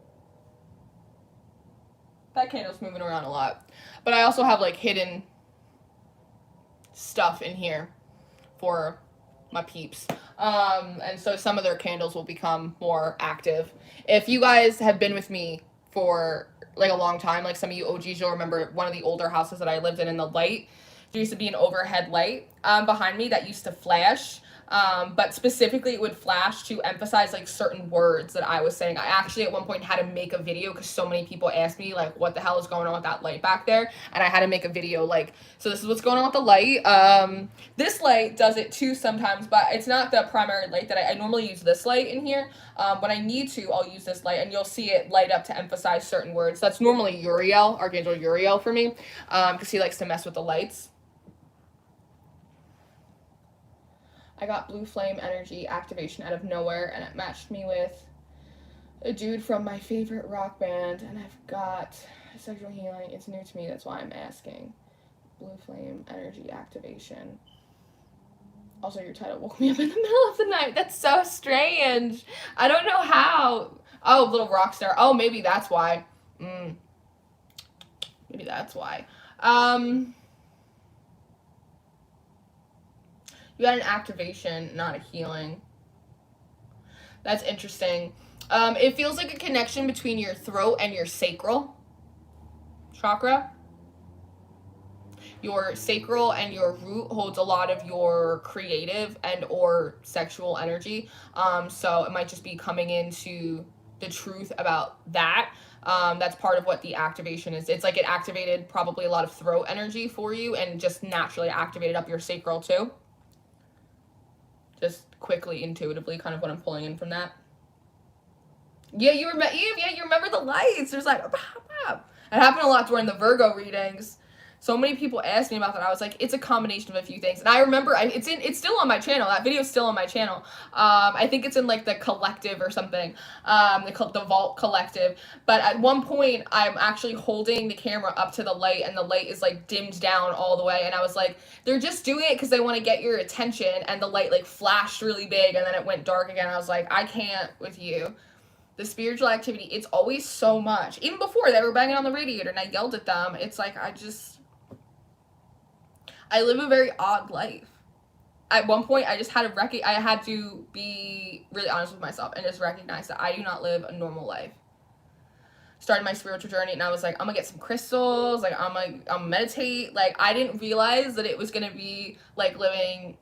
That candle's moving around a lot. But I also have like hidden stuff in here for my peeps. And so some of their candles will become more active. If you guys have been with me for like a long time, like some of you OGs, you'll remember one of the older houses that I lived in the light, there used to be an overhead light behind me that used to flash. But specifically it would flash to emphasize like certain words that I was saying. I actually at one point had to make a video because so many people asked me like, what the hell is going on with that light back there? And I had to make a video like, so this is what's going on with the light. This light does it too sometimes, but it's not the primary light that I normally use this light in here. When I need to, I'll use this light and you'll see it light up to emphasize certain words. That's normally Uriel, Archangel Uriel for me, because he likes to mess with the lights. I got blue flame energy activation out of nowhere, and it matched me with a dude from my favorite rock band, and I've got sexual healing. It's new to me, that's why I'm asking. Blue flame energy activation. Also, your title woke me up in the middle of the night. That's so strange. I don't know how. Oh, Little Rockstar. Oh, maybe that's why. Maybe that's why. You got an activation, not a healing. That's interesting. It feels like a connection between your throat and your sacral chakra. Your sacral and your root holds a lot of your creative and or sexual energy. So it might just be coming into the truth about that. That's part of what the activation is. It's like it activated probably a lot of throat energy for you and just naturally activated up your sacral too. Just quickly, intuitively, kind of what I'm pulling in from that. Yeah, you remember the lights. There's like, it happened a lot during the Virgo readings. So many people asked me about that. I was like, it's a combination of a few things. And I remember, it's still on my channel. That video is still on my channel. I think it's in like the collective or something, the Vault collective. But at one point, I'm actually holding the camera up to the light, and the light is like dimmed down all the way. And I was like, they're just doing it because they want to get your attention. And the light like flashed really big, and then it went dark again. I was like, I can't with you. The spiritual activity, it's always so much. Even before, they were banging on the radiator, and I yelled at them. It's like, I live a very odd life. At one point, I just had to be really honest with myself and just recognize that I do not live a normal life. Started my spiritual journey, and I was like, I'm gonna get some crystals, like I'm gonna meditate. Like, I didn't realize that it was gonna be like living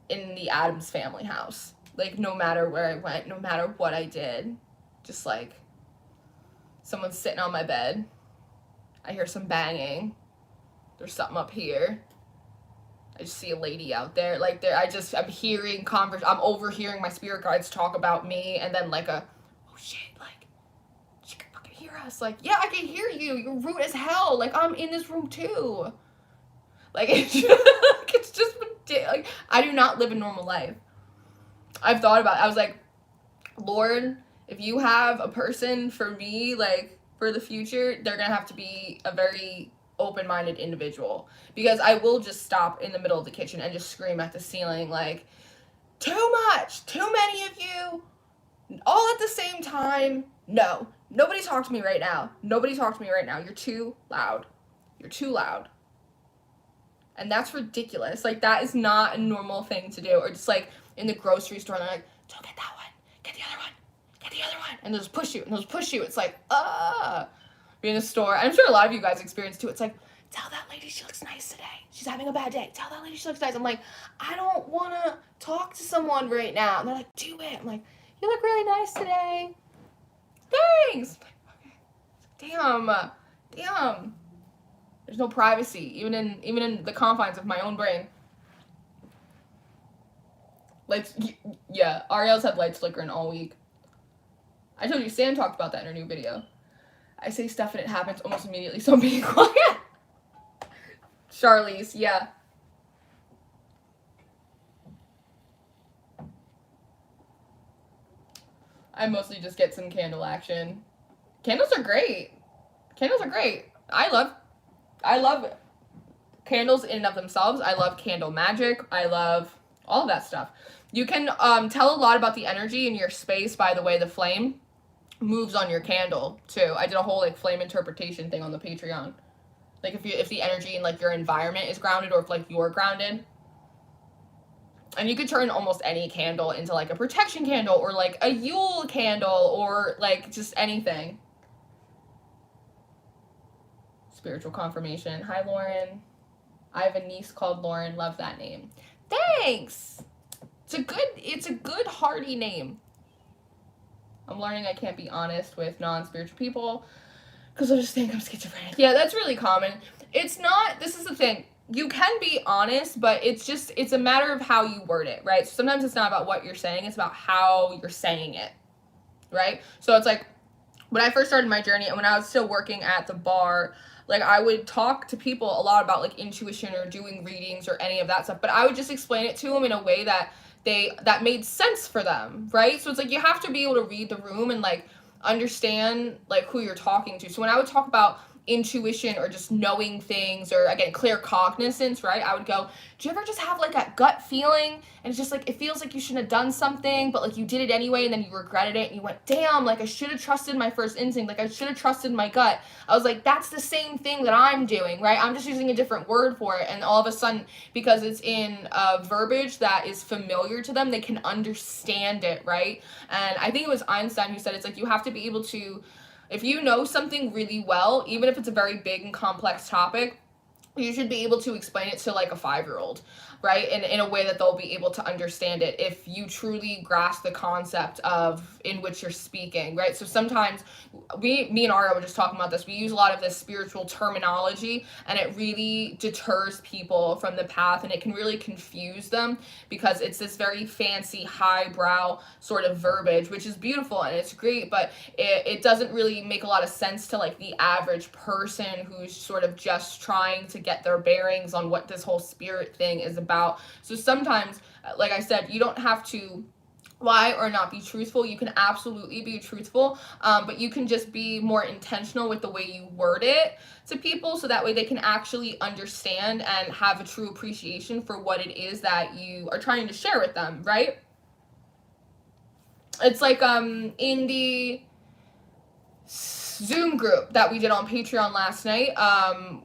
in the Addams Family house. Like, no matter where I went, no matter what I did, just like someone's sitting on my bed. I hear some banging. There's something up here. I just see a lady out there, like I'm hearing I'm overhearing my spirit guides talk about me, and then like oh shit, like, she can fucking hear hear us. Like, yeah, I can hear you. You're rude as hell. Like, I'm in this room too. Like, it's just, like, I do not live a normal life. I've thought about it. I was like, Lord, if you have a person for me, like, for the future, they're gonna have to be a very open-minded individual, because I will just stop in the middle of the kitchen and just scream at the ceiling, like, too much, too many of you, all at the same time. No, nobody talk to me right now. Nobody talk to me right now. You're too loud. You're too loud. And that's ridiculous. Like, that is not a normal thing to do. Or just, like, in the grocery store, they're like, don't get that one. Get the other one. Get the other one. And they'll just push you. And they'll just push you. It's like, Be in a store. I'm sure a lot of you guys experience, too. It's like, tell that lady she looks nice today. She's having a bad day. Tell that lady she looks nice. I'm like, I don't want to talk to someone right now. And they're like, do it. I'm like, you look really nice today. Thanks. Okay. Damn. There's no privacy, even in the confines of my own brain. Lights, yeah, Ariel's had lights flickering all week. I told you, Sam talked about that in her new video. I say stuff and it happens almost immediately, so I'm being quiet. Charlize, yeah. I mostly just get some candle action. Candles are great. I love candles in and of themselves. I love candle magic. I love all of that stuff. You can tell a lot about the energy in your space by the way the flame moves on your candle too. I did a whole like flame interpretation thing on the Patreon. Like if the energy in like your environment is grounded, or if like you're grounded. And you could turn almost any candle into like a protection candle, or like a Yule candle, or like just anything. Spiritual confirmation. Hi, Lauren. I have a niece called Lauren. Love that name. Thanks. It's a good hearty name. I'm learning I can't be honest with non-spiritual people because I just think I'm schizophrenic. Yeah, that's really common. It's not, this is the thing. You can be honest, but it's a matter of how you word it, right? So sometimes it's not about what you're saying, it's about how you're saying it, right? So it's like, when I first started my journey and when I was still working at the bar, like I would talk to people a lot about like intuition or doing readings or any of that stuff, but I would just explain it to them in a way that made sense for them, right? So it's like you have to be able to read the room and like understand like who you're talking to. So when I would talk about intuition or just knowing things, or again clear cognizance, right, I would go, do you ever just have like that gut feeling and it's just like it feels like you shouldn't have done something but like you did it anyway and then you regretted it and you went, damn, like I should have trusted my first instinct, like I should have trusted my gut. I was like, that's the same thing that I'm doing, right? I'm just using a different word for it, and all of a sudden, because it's in verbiage that is familiar to them, they can understand it, right? And I think it was Einstein who said it's like you have to be able to, if you know something really well, even if it's a very big and complex topic, you should be able to explain it to like a 5-year-old, right? And in a way that they'll be able to understand it if you truly grasp the concept of in which you're speaking, right? So sometimes me and Aria were just talking about this. We use a lot of this spiritual terminology and it really deters people from the path, and it can really confuse them because it's this very fancy highbrow sort of verbiage, which is beautiful and it's great, but it doesn't really make a lot of sense to like the average person who's sort of just trying to get their bearings on what this whole spirit thing is about. So sometimes, like I said, you don't have to lie or not be truthful. You can absolutely be truthful, but you can just be more intentional with the way you word it to people, so that way they can actually understand and have a true appreciation for what it is that you are trying to share with them, right? It's like in the Zoom group that we did on Patreon last night,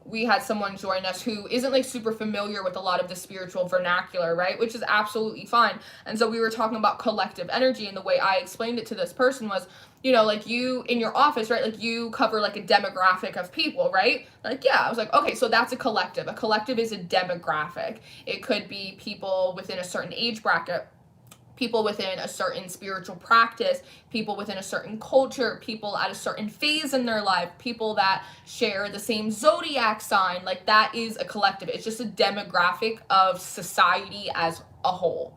we had someone join us who isn't like super familiar with a lot of the spiritual vernacular, right? Which is absolutely fine. And so we were talking about collective energy, and the way I explained it to this person was, you know, like you in your office, right? Like you cover like a demographic of people, right? Like, yeah, I was like, okay, so that's a collective. A collective is a demographic. It could be people within a certain age bracket, people within a certain spiritual practice, people within a certain culture, people at a certain phase in their life, people that share the same zodiac sign. Like that is a collective. It's just a demographic of society as a whole.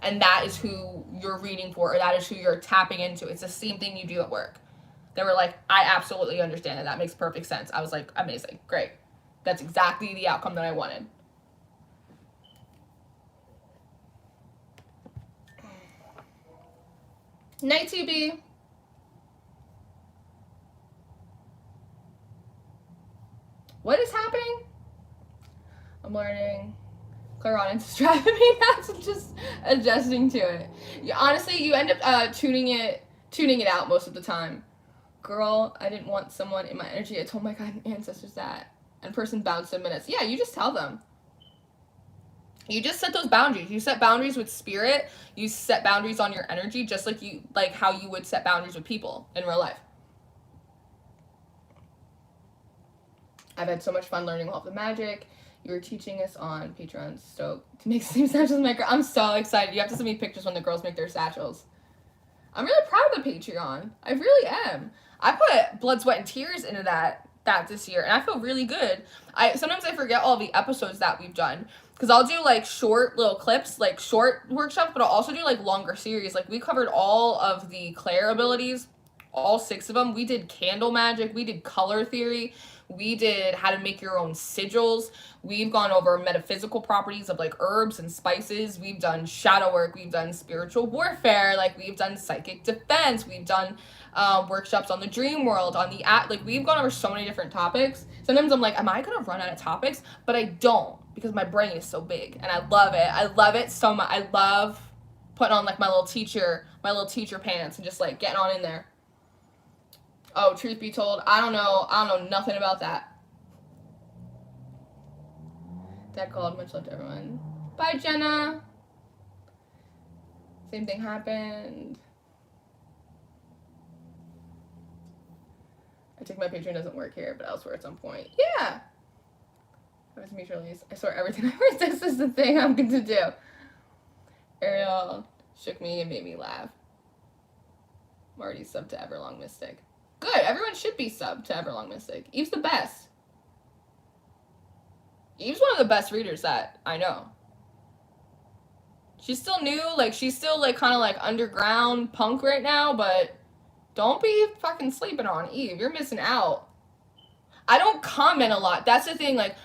And that is who you're reading for, or that is who you're tapping into. It's the same thing you do at work. They were like, I absolutely understand it. That makes perfect sense. I was like, amazing. Great. That's exactly the outcome that I wanted. Night, TB. What is happening? I'm learning. Clairaudience is driving me nuts. I'm just adjusting to it. Honestly, you end up tuning it out most of the time. Girl, I didn't want someone in my energy. I told my guiding ancestors that. And person bounced in minutes. Yeah, you just tell them. You just set those boundaries. You set boundaries with spirit. You set boundaries on your energy, just like how you would set boundaries with people in real life. I've had so much fun learning all of the magic. You were teaching us on Patreon. Stoked to make sleep satchels. I'm so excited. You have to send me pictures when the girls make their satchels. I'm really proud of the Patreon. I really am. I put blood, sweat, and tears into that this year, and I feel really good. Sometimes I forget all the episodes that we've done, because I'll do like short little clips, like short workshops, but I'll also do like longer series. Like we covered all of the Claire abilities, all 6 of them. We did candle magic, we did color theory, we did how to make your own sigils. We've gone over metaphysical properties of like herbs and spices. We've done shadow work. We've done spiritual warfare. Like we've done psychic defense. We've done workshops on the dream world, on the app. Like we've gone over so many different topics. Sometimes I'm like, am I gonna run out of topics? But I don't, because my brain is so big and I love it. I love it so much. I love putting on like my little teacher pants and just like getting on in there. Oh, truth be told, I don't know nothing about that. That called. Much love to everyone. Bye, Jenna. Same thing happened. I think my Patreon doesn't work here, but elsewhere at some point. Yeah. I was mutual release. I swear everything I resist is the thing I'm going to do. Ariel shook me and made me laugh. I'm already subbed to Everlong Mystic. Good. Everyone should be subbed to Everlong Mystic. Eve's the best. Eve's one of the best readers that I know. She's still new. Like, she's still, like, kind of, like, underground punk right now, but don't be fucking sleeping on Eve. You're missing out. I don't comment a lot. That's the thing. Like,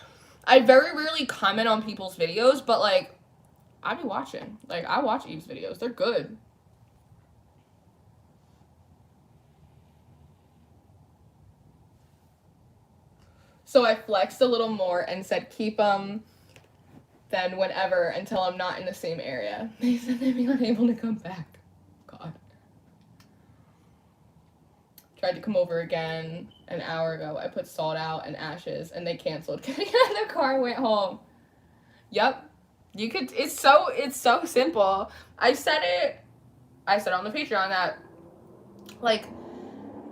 I very rarely comment on people's videos, but, like, I be watching. Like, I watch Eve's videos. They're good. So I flexed a little more and said, keep them then whenever until I'm not in the same area. They said they'd be unable to come back. God. Tried to come over again an hour ago. I put salt out and ashes and they canceled. Getting out of the car, went home. Yep. You could, it's so simple. I said on the Patreon that, like,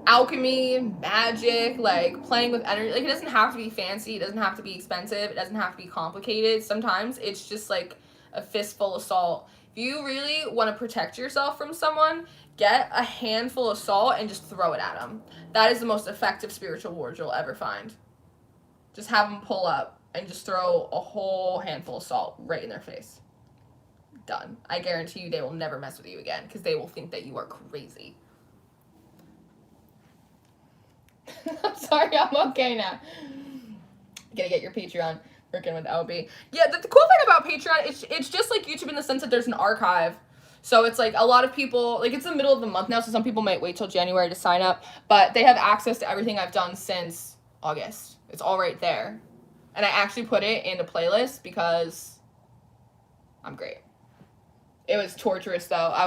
alchemy, magic, like playing with energy, like it doesn't have to be fancy, it doesn't have to be expensive, it doesn't have to be complicated. Sometimes it's just like a fistful of salt. If you really want to protect yourself from someone, get a handful of salt and just throw it at them. That is the most effective spiritual ward you'll ever find. Just have them pull up and just throw a whole handful of salt right in their face. Done. I guarantee you they will never mess with you again, because they will think that you are crazy. I'm sorry, I'm okay now. Gotta get your Patreon working with LB. Yeah, the cool thing about Patreon, it's just like YouTube in the sense that there's an archive. So it's like a lot of people, like it's the middle of the month now, so some people might wait till January to sign up, but they have access to everything I've done since August. It's all right there. And I actually put it in a playlist because I'm great. It was torturous though. I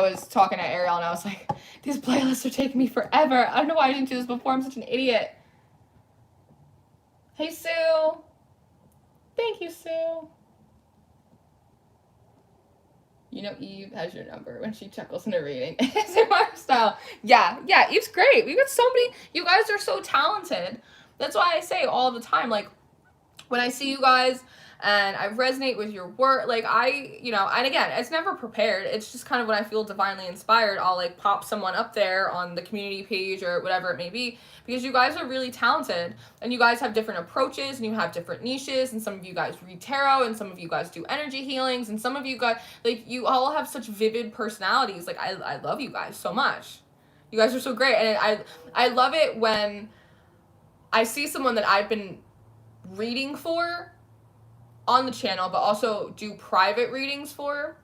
was talking to Ariel and I was like, these playlists are taking me forever. I don't know why I didn't do this before. I'm such an idiot. Hey, Sue. Thank you, Sue. You know Eve has your number when she chuckles in her reading. ASMR style. Yeah, Eve's great. We've got so many, you guys are so talented. That's why I say all the time, like, when I see you guys and I resonate with your work, like and again, it's never prepared. It's just kind of when I feel divinely inspired, I'll like pop someone up there on the community page or whatever it may be, because you guys are really talented and you guys have different approaches and you have different niches, and some of you guys read tarot and some of you guys do energy healings and some of you guys, like, you all have such vivid personalities. Like, I love you guys so much. You guys are so great. And I love it when I see someone that I've been reading for on the channel, but also do private readings for,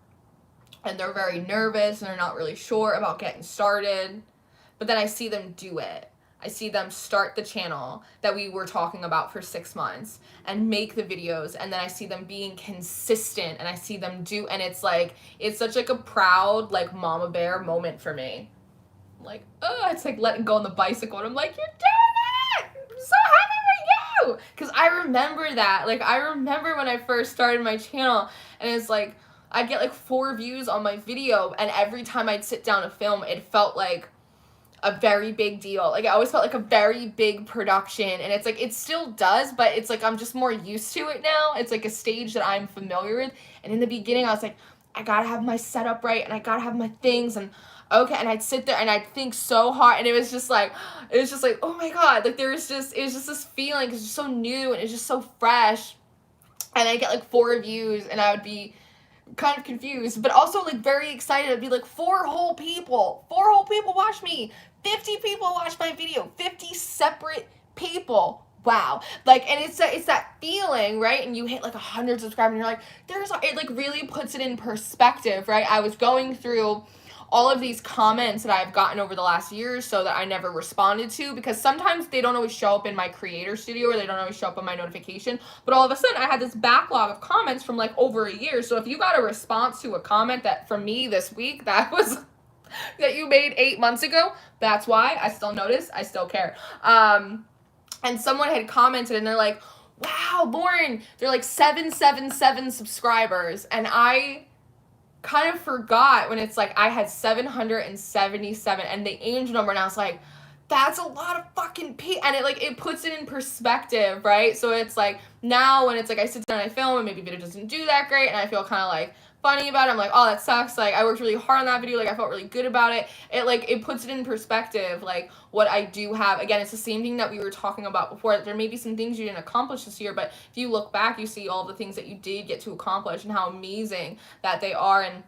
and they're very nervous and they're not really sure about getting started, but then I see them do it. I see them start the channel that we were talking about for 6 months and make the videos, and then I see them being consistent, and I see them do, and it's like, it's such like a proud like mama bear moment for me. Like, oh, it's like letting go on the bicycle, and I'm like, you're doing it! I'm so happy for you! Because I remember that. Like, I remember when I first started my channel, and it's like, I'd get like 4 views on my video, and every time I'd sit down to film, it felt like a very big deal. Like, it always felt like a very big production, and it's like, it still does, but it's like, I'm just more used to it now. It's like a stage that I'm familiar with, and in the beginning, I was like, I gotta have my setup right, and I gotta have my things, and okay, and I'd sit there, and I'd think so hard, and it was just like, oh my god, like, it was just this feeling, because it's so new, and it's just so fresh, and I'd get like 4 views, and I would be kind of confused, but also like very excited. I'd be like, 4 whole people watch me, 50 people watch my video, 50 separate people. Wow. Like, and it's that feeling, right? And you hit like 100 subscribers, and you're like, it like really puts it in perspective, right? I was going through all of these comments that I've gotten over the last year or so that I never responded to, because sometimes they don't always show up in my creator studio, or they don't always show up on my notification, but all of a sudden I had this backlog of comments from like over a year. So if you got a response to a comment that from me this week that was that you made 8 months ago, that's why. I still notice, I still care. And someone had commented, and they're like, wow, Lauren, they're like 777 subscribers, and I kind of forgot when it's like I had 777 and the angel number, and I was like, that's a lot of fucking and it puts it in perspective, right? So it's like, now when it's like I sit down and I film, and maybe video doesn't do that great, and I feel kind of like funny about it, I'm like, oh, that sucks, like I worked really hard on that video, like I felt really good about it. It puts it in perspective, like what I do have. Again, it's the same thing that we were talking about before, that there may be some things you didn't accomplish this year, but if you look back, you see all the things that you did get to accomplish and how amazing that they are. And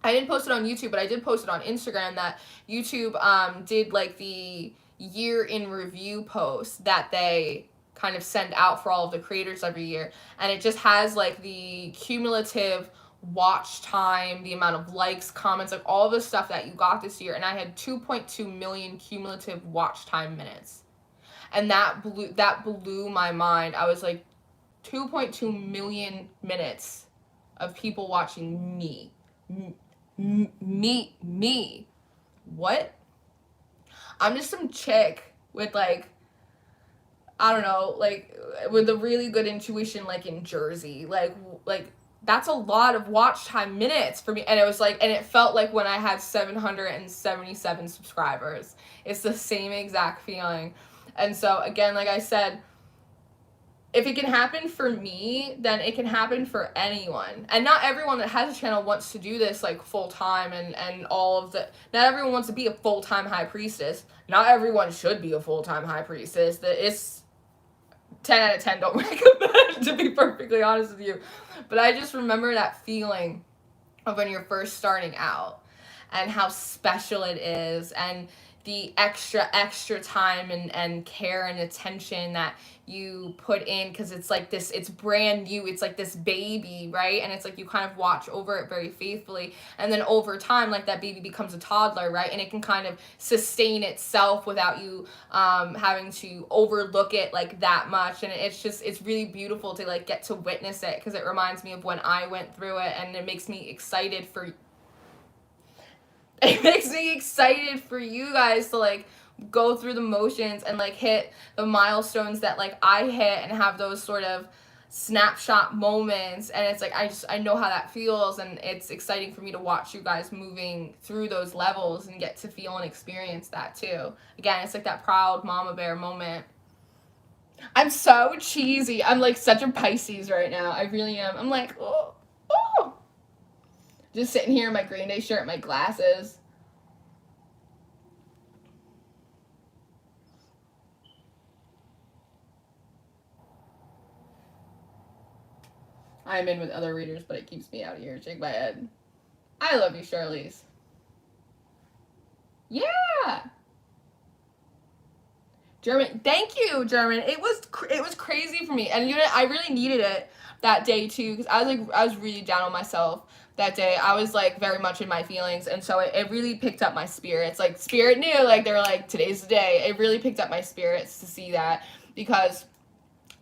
I didn't post it on YouTube, but I did post it on Instagram, that YouTube did like the year in review post that they kind of send out for all of the creators every year, and it just has like the cumulative watch time, the amount of likes, comments, like all the stuff that you got this year, and I had 2.2 million cumulative watch time minutes, and that blew my mind. I was like, 2.2 million minutes of people watching me. Me. What? I'm just some chick with like, I don't know, like with a really good intuition, like in Jersey. Like that's a lot of watch time minutes for me. And it was like, and it felt like when I had 777 subscribers. It's the same exact feeling. And so again, like I said, if it can happen for me, then it can happen for anyone. And not everyone that has a channel wants to do this like full time, and all of the, not everyone wants to be a full-time high priestess. Not everyone should be a full-time high priestess. It's 10 out of 10 don't recommend, to be perfectly honest with you. But I just remember that feeling of when you're first starting out, and how special it is, and the extra time and care and attention that you put in, because it's like this, it's brand new, it's like this baby, right? And it's like you kind of watch over it very faithfully, and then over time, like that baby becomes a toddler, right? And it can kind of sustain itself without you having to overlook it like that much. And it's really beautiful to like get to witness it, because it reminds me of when I went through it, and it makes me excited for you guys to like go through the motions and like hit the milestones that like I hit, and have those sort of snapshot moments. And it's like, I know how that feels, and it's exciting for me to watch you guys moving through those levels and get to feel and experience that too. Again, it's like that proud mama bear moment. I'm so cheesy. I'm like such a Pisces right now. I really am. I'm like, oh. Just sitting here in my Green Day shirt, my glasses. I'm in with other readers, but it keeps me out of here. Shake my head. I love you, Charlize. Yeah. German. Thank you, German. It was crazy for me, and you know I really needed it that day too, because I was really down on myself that day. I was like very much in my feelings, and so it really picked up my spirits. Like Spirit knew, like they were like, today's the day. It really picked up my spirits to see that, because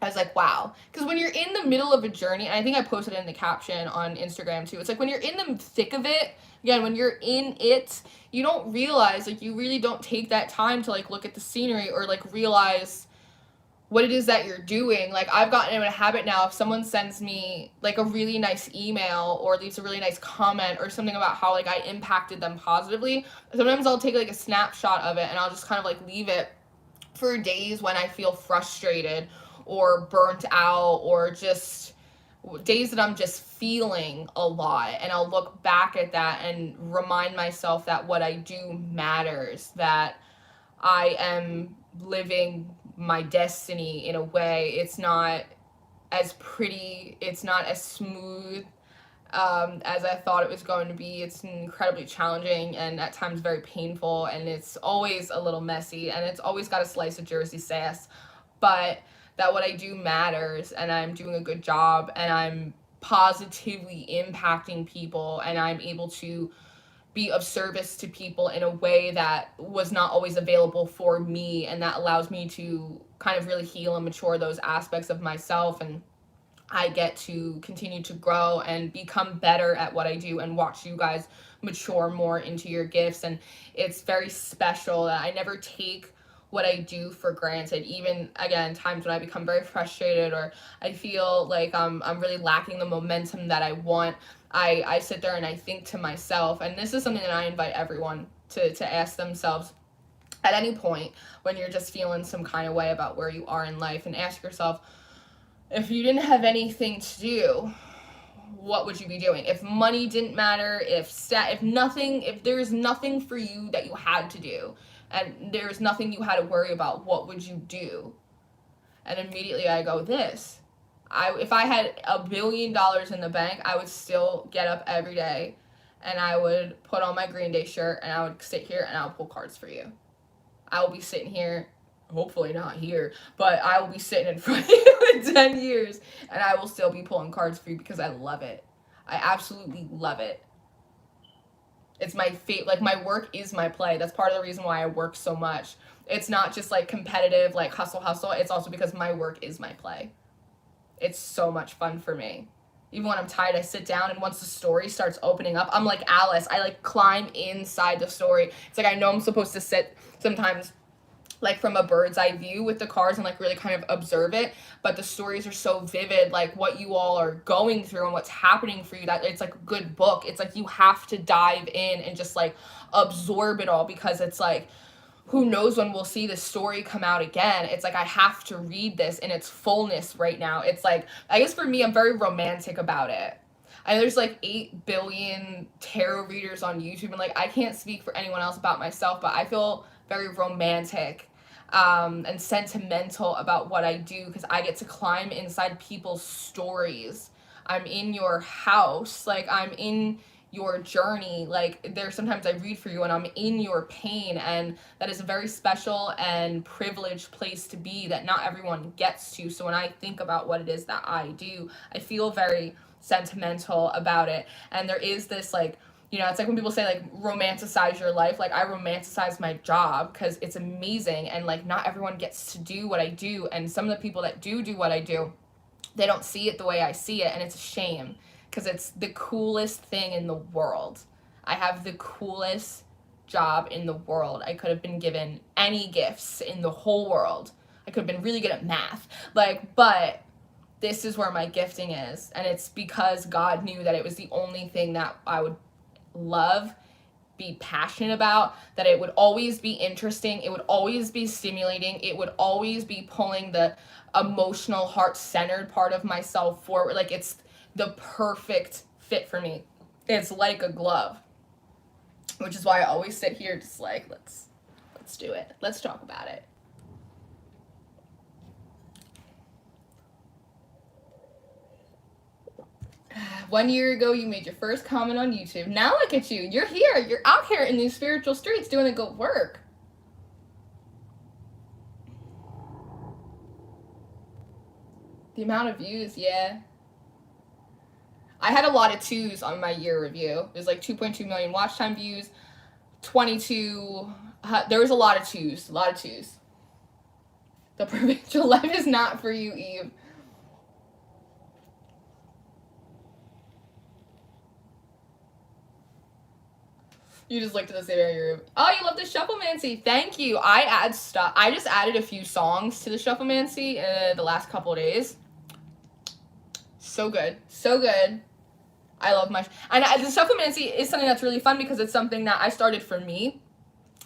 I was like, wow. Because when you're in the middle of a journey, and I think I posted it in the caption on Instagram too, it's like when you're in the thick of it, again, when you're in it, you don't realize, like, you really don't take that time to, like, look at the scenery or, like, realize what it is that you're doing. Like, I've gotten in a habit now, if someone sends me, like, a really nice email or leaves a really nice comment or something about how, like, I impacted them positively, sometimes I'll take, like, a snapshot of it and I'll just kind of, like, leave it for days when I feel frustrated or burnt out, or just days that I'm just feeling a lot, and I'll look back at that and remind myself that what I do matters, that I am living my destiny in a way. It's not as pretty, it's not as smooth as I thought it was going to be. It's incredibly challenging and at times very painful, and it's always a little messy, and it's always got a slice of Jersey sass, but that what I do matters, and I'm doing a good job, and I'm positively impacting people, and I'm able to be of service to people in a way that was not always available for me, and that allows me to kind of really heal and mature those aspects of myself, and I get to continue to grow and become better at what I do and watch you guys mature more into your gifts. And it's very special that I never take what I do for granted. Even again, times when I become very frustrated or I feel like I'm really lacking the momentum that I want, I sit there and I think to myself, and this is something that I invite everyone to ask themselves at any point when you're just feeling some kind of way about where you are in life, and ask yourself, if you didn't have anything to do, what would you be doing? If money didn't matter, if there's nothing for you that you had to do, and there's nothing you had to worry about, what would you do? And immediately I go, this. If I had $1 billion in the bank, I would still get up every day and I would put on my Green Day shirt and I would sit here and I would pull cards for you. I will be sitting here, hopefully not here, but I will be sitting in front of you in 10 years and I will still be pulling cards for you because I love it. I absolutely love it. It's my like, my work is my play. That's part of the reason why I work so much. It's not just like competitive, like hustle. It's also because my work is my play. It's so much fun for me. Even when I'm tired, I sit down, and once the story starts opening up, I'm like Alice. I like climb inside the story. It's like I know I'm supposed to sit sometimes like from a bird's eye view with the cards and like really kind of observe it, but the stories are so vivid, like what you all are going through and what's happening for you, that it's like a good book. It's like you have to dive in and just like absorb it all, because it's like, who knows when we'll see this story come out again. It's like I have to read this in its fullness right now. It's like, I guess for me, I'm very romantic about it. And there's like 8 billion tarot readers on YouTube, and like I can't speak for anyone else about myself, but I feel very romantic and sentimental about what I do, because I get to climb inside people's stories. I'm in your house, like I'm in your journey. Like there's sometimes I read for you and I'm in your pain, and that is a very special and privileged place to be that not everyone gets to. So when I think about what it is that I do, I feel very sentimental about it. And there is this like, you know, it's like when people say like romanticize your life, like I romanticize my job because it's amazing, and like not everyone gets to do what I do, and some of the people that do what I do, they don't see it the way I see it, and it's a shame, because it's the coolest thing in the world. I have the coolest job in the world. I could have been given any gifts in the whole world. I could have been really good at math, like, but this is where my gifting is, and it's because God knew that it was the only thing that I would love, be passionate about, that it would always be interesting, it would always be stimulating, it would always be pulling the emotional, heart-centered part of myself forward. Like it's the perfect fit for me. It's like a glove, which is why I always sit here just like, let's do it. Let's talk about it. 1 year ago, you made your first comment on YouTube. Now look at you. You're here. You're out here in these spiritual streets doing the good work. The amount of views, yeah. I had a lot of 2s on my year review. It was like 2.2 million watch time views, 22. There was a lot of 2s. A lot of 2s. The provincial life is not for you, Eve. You just looked at the same area. Oh, you love the Shufflemancy. Thank you. I just added a few songs to the Shufflemancy the last couple of days. So good. So good. I love my... And the Shufflemancy is something that's really fun because it's something that I started for me.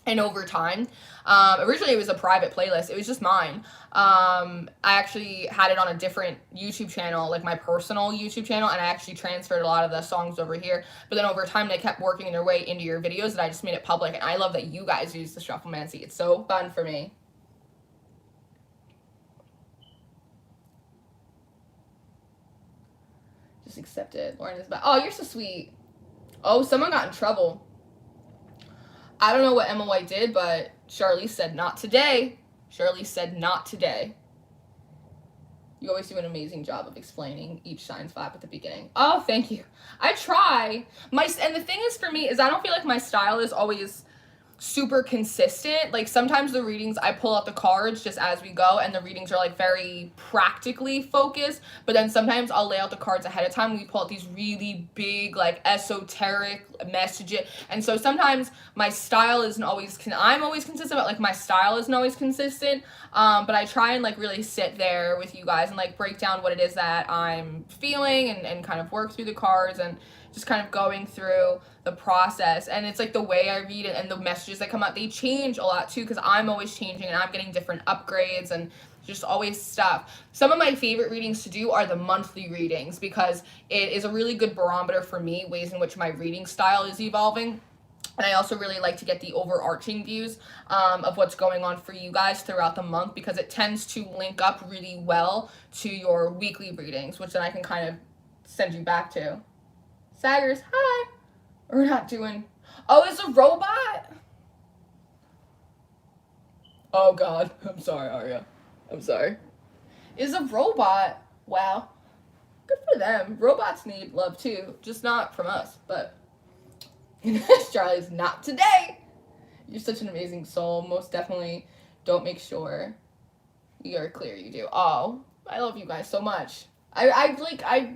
And over time, originally it was a private playlist. It was just mine. I actually had it on a different YouTube channel, like my personal YouTube channel, and I actually transferred a lot of the songs over here. But then over time, they kept working their way into your videos, and I just made it public. And I love that you guys use the Shufflemancy. It's so fun for me. Just accept it. Lauren is back. Oh, you're so sweet. Oh, someone got in trouble. I don't know what Emma White did, but Charlize said not today. Charlize said not today. You always do an amazing job of explaining each sign's vibe at the beginning. Oh, thank you. I try. And the thing is for me is I don't feel like my style is always super consistent. Like sometimes the readings, I pull out the cards just as we go, and the readings are like very practically focused, but then sometimes I'll lay out the cards ahead of time. We pull out these really big like esoteric messages, and so sometimes my style isn't always I'm always consistent, but like my style isn't always consistent. But I try and like really sit there with you guys and like break down what it is that I'm feeling and kind of work through the cards and just kind of going through the process. And it's like the way I read it and the messages that come out, they change a lot too, because I'm always changing and I'm getting different upgrades and just always stuff. Some of my favorite readings to do are the monthly readings because it is a really good barometer for me, ways in which my reading style is evolving. And I also really like to get the overarching views of what's going on for you guys throughout the month, because it tends to link up really well to your weekly readings, which then I can kind of send you back to. Saggers, hi. We're not doing... Oh, it's a robot? Oh, God. I'm sorry, Arya. I'm sorry. Is a robot. Wow. Good for them. Robots need love, too. Just not from us, but... Charlie's not today. You're such an amazing soul. Most definitely don't make sure you are clear you do. Oh, I love you guys so much. I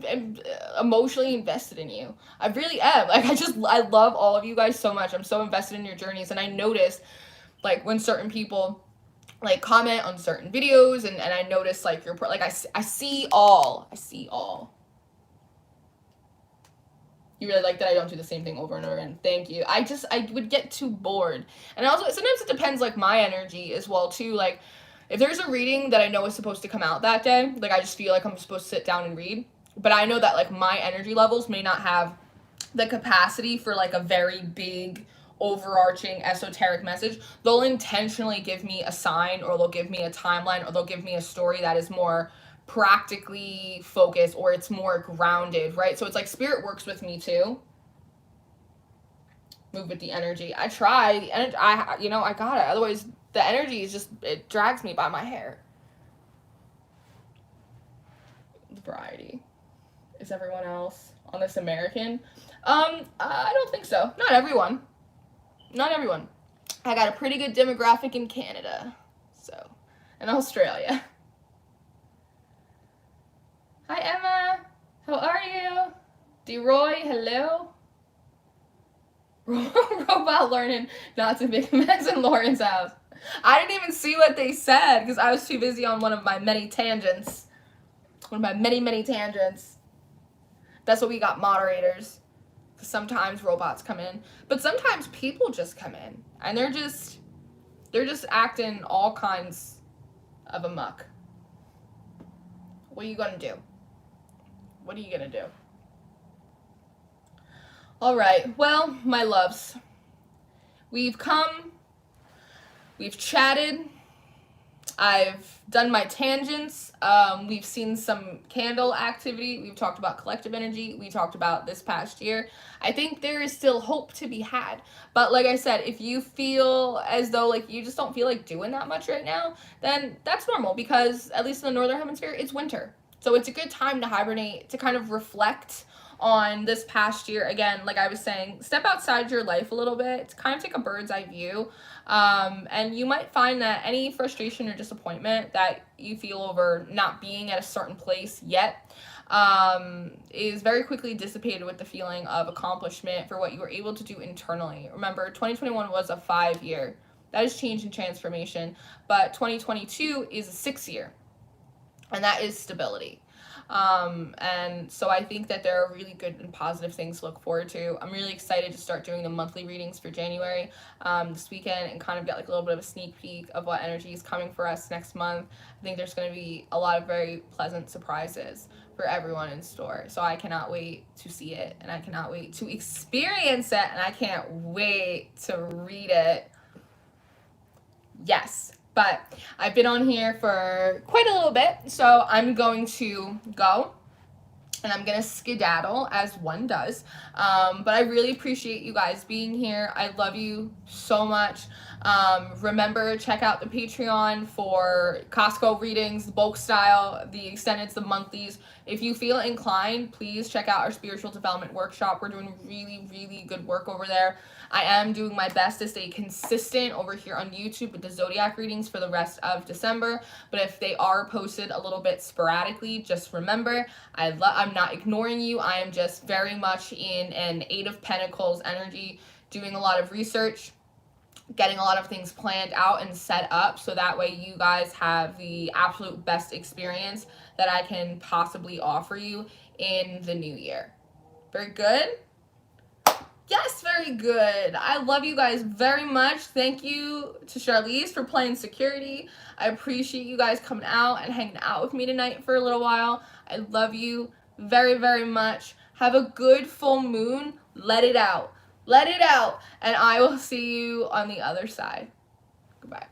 am emotionally invested in you. I really am. Like, I love all of you guys so much. I'm so invested in your journeys. And I notice, like, when certain people, like, comment on certain videos, and I notice, like, like, I see all. I see all. You really like that I don't do the same thing over and over again. Thank you. I would get too bored. And also, sometimes it depends, like, my energy as well, too. Like, if there's a reading that I know is supposed to come out that day, like, I just feel like I'm supposed to sit down and read. But I know that, like, my energy levels may not have the capacity for, like, a very big, overarching, esoteric message. They'll intentionally give me a sign, or they'll give me a timeline, or they'll give me a story that is more practically focused, or it's more grounded, right? So it's like spirit works with me too. Move with the energy. I try. The energy, I got it. Otherwise, the energy is just, it drags me by my hair. Variety. Is everyone else on this American? I don't think so. Not everyone. Not everyone. I got a pretty good demographic in Canada. So, and Australia. Hi, Emma. How are you? DeRoy, hello. Robot learning not to make a mess in Lauren's house. I didn't even see what they said because I was too busy on one of my many tangents. One of my many tangents. That's what we got, moderators. Sometimes robots come in, but sometimes people just come in and they're just acting all kinds of a muck. What are you gonna do? What are you gonna do? All right, well, my loves, we've come, we've chatted, I've done my tangents. We've seen some candle activity. We've talked about collective energy. We talked about this past year. I think there is still hope to be had. But like I said, if you feel as though like you just don't feel like doing that much right now, then that's normal because at least in the northern hemisphere, it's winter. So it's a good time to hibernate, to kind of reflect on this past year. Again, like I was saying, step outside your life a little bit to kind of take a bird's eye view. And you might find that any frustration or disappointment that you feel over not being at a certain place yet is very quickly dissipated with the feeling of accomplishment for what you were able to do internally. Remember, 2021 was a 5-year. That is change and transformation. But 2022 is a 6-year. And that is stability. And so I think that there are really good and positive things to look forward to. I'm really excited to start doing the monthly readings for January this weekend and kind of get like a little bit of a sneak peek of what energy is coming for us next month. I think there's going to be a lot of very pleasant surprises for everyone in store. So I cannot wait to see it, and I cannot wait to experience it, and I can't wait to read it. Yes. But I've been on here for quite a little bit, so I'm going to go and I'm going to skedaddle as one does. But I really appreciate you guys being here. I love you so much. Remember, check out the Patreon for Costco readings, the bulk style, the extendeds, the monthlies. If you feel inclined, please check out our spiritual development workshop. We're doing really, really good work over there. I am doing my best to stay consistent over here on YouTube with the zodiac readings for the rest of December. But if they are posted a little bit sporadically, just remember, I'm not ignoring you. I am just very much in an 8 of Pentacles energy, doing a lot of research, getting a lot of things planned out and set up so that way you guys have the absolute best experience that I can possibly offer you in the new year. Very good? Yes, very good. I love you guys very much. Thank you to Charlize for playing security. I appreciate you guys coming out and hanging out with me tonight for a little while. I love you very, very much. Have a good full moon. Let it out. Let it out. And I will see you on the other side. Goodbye.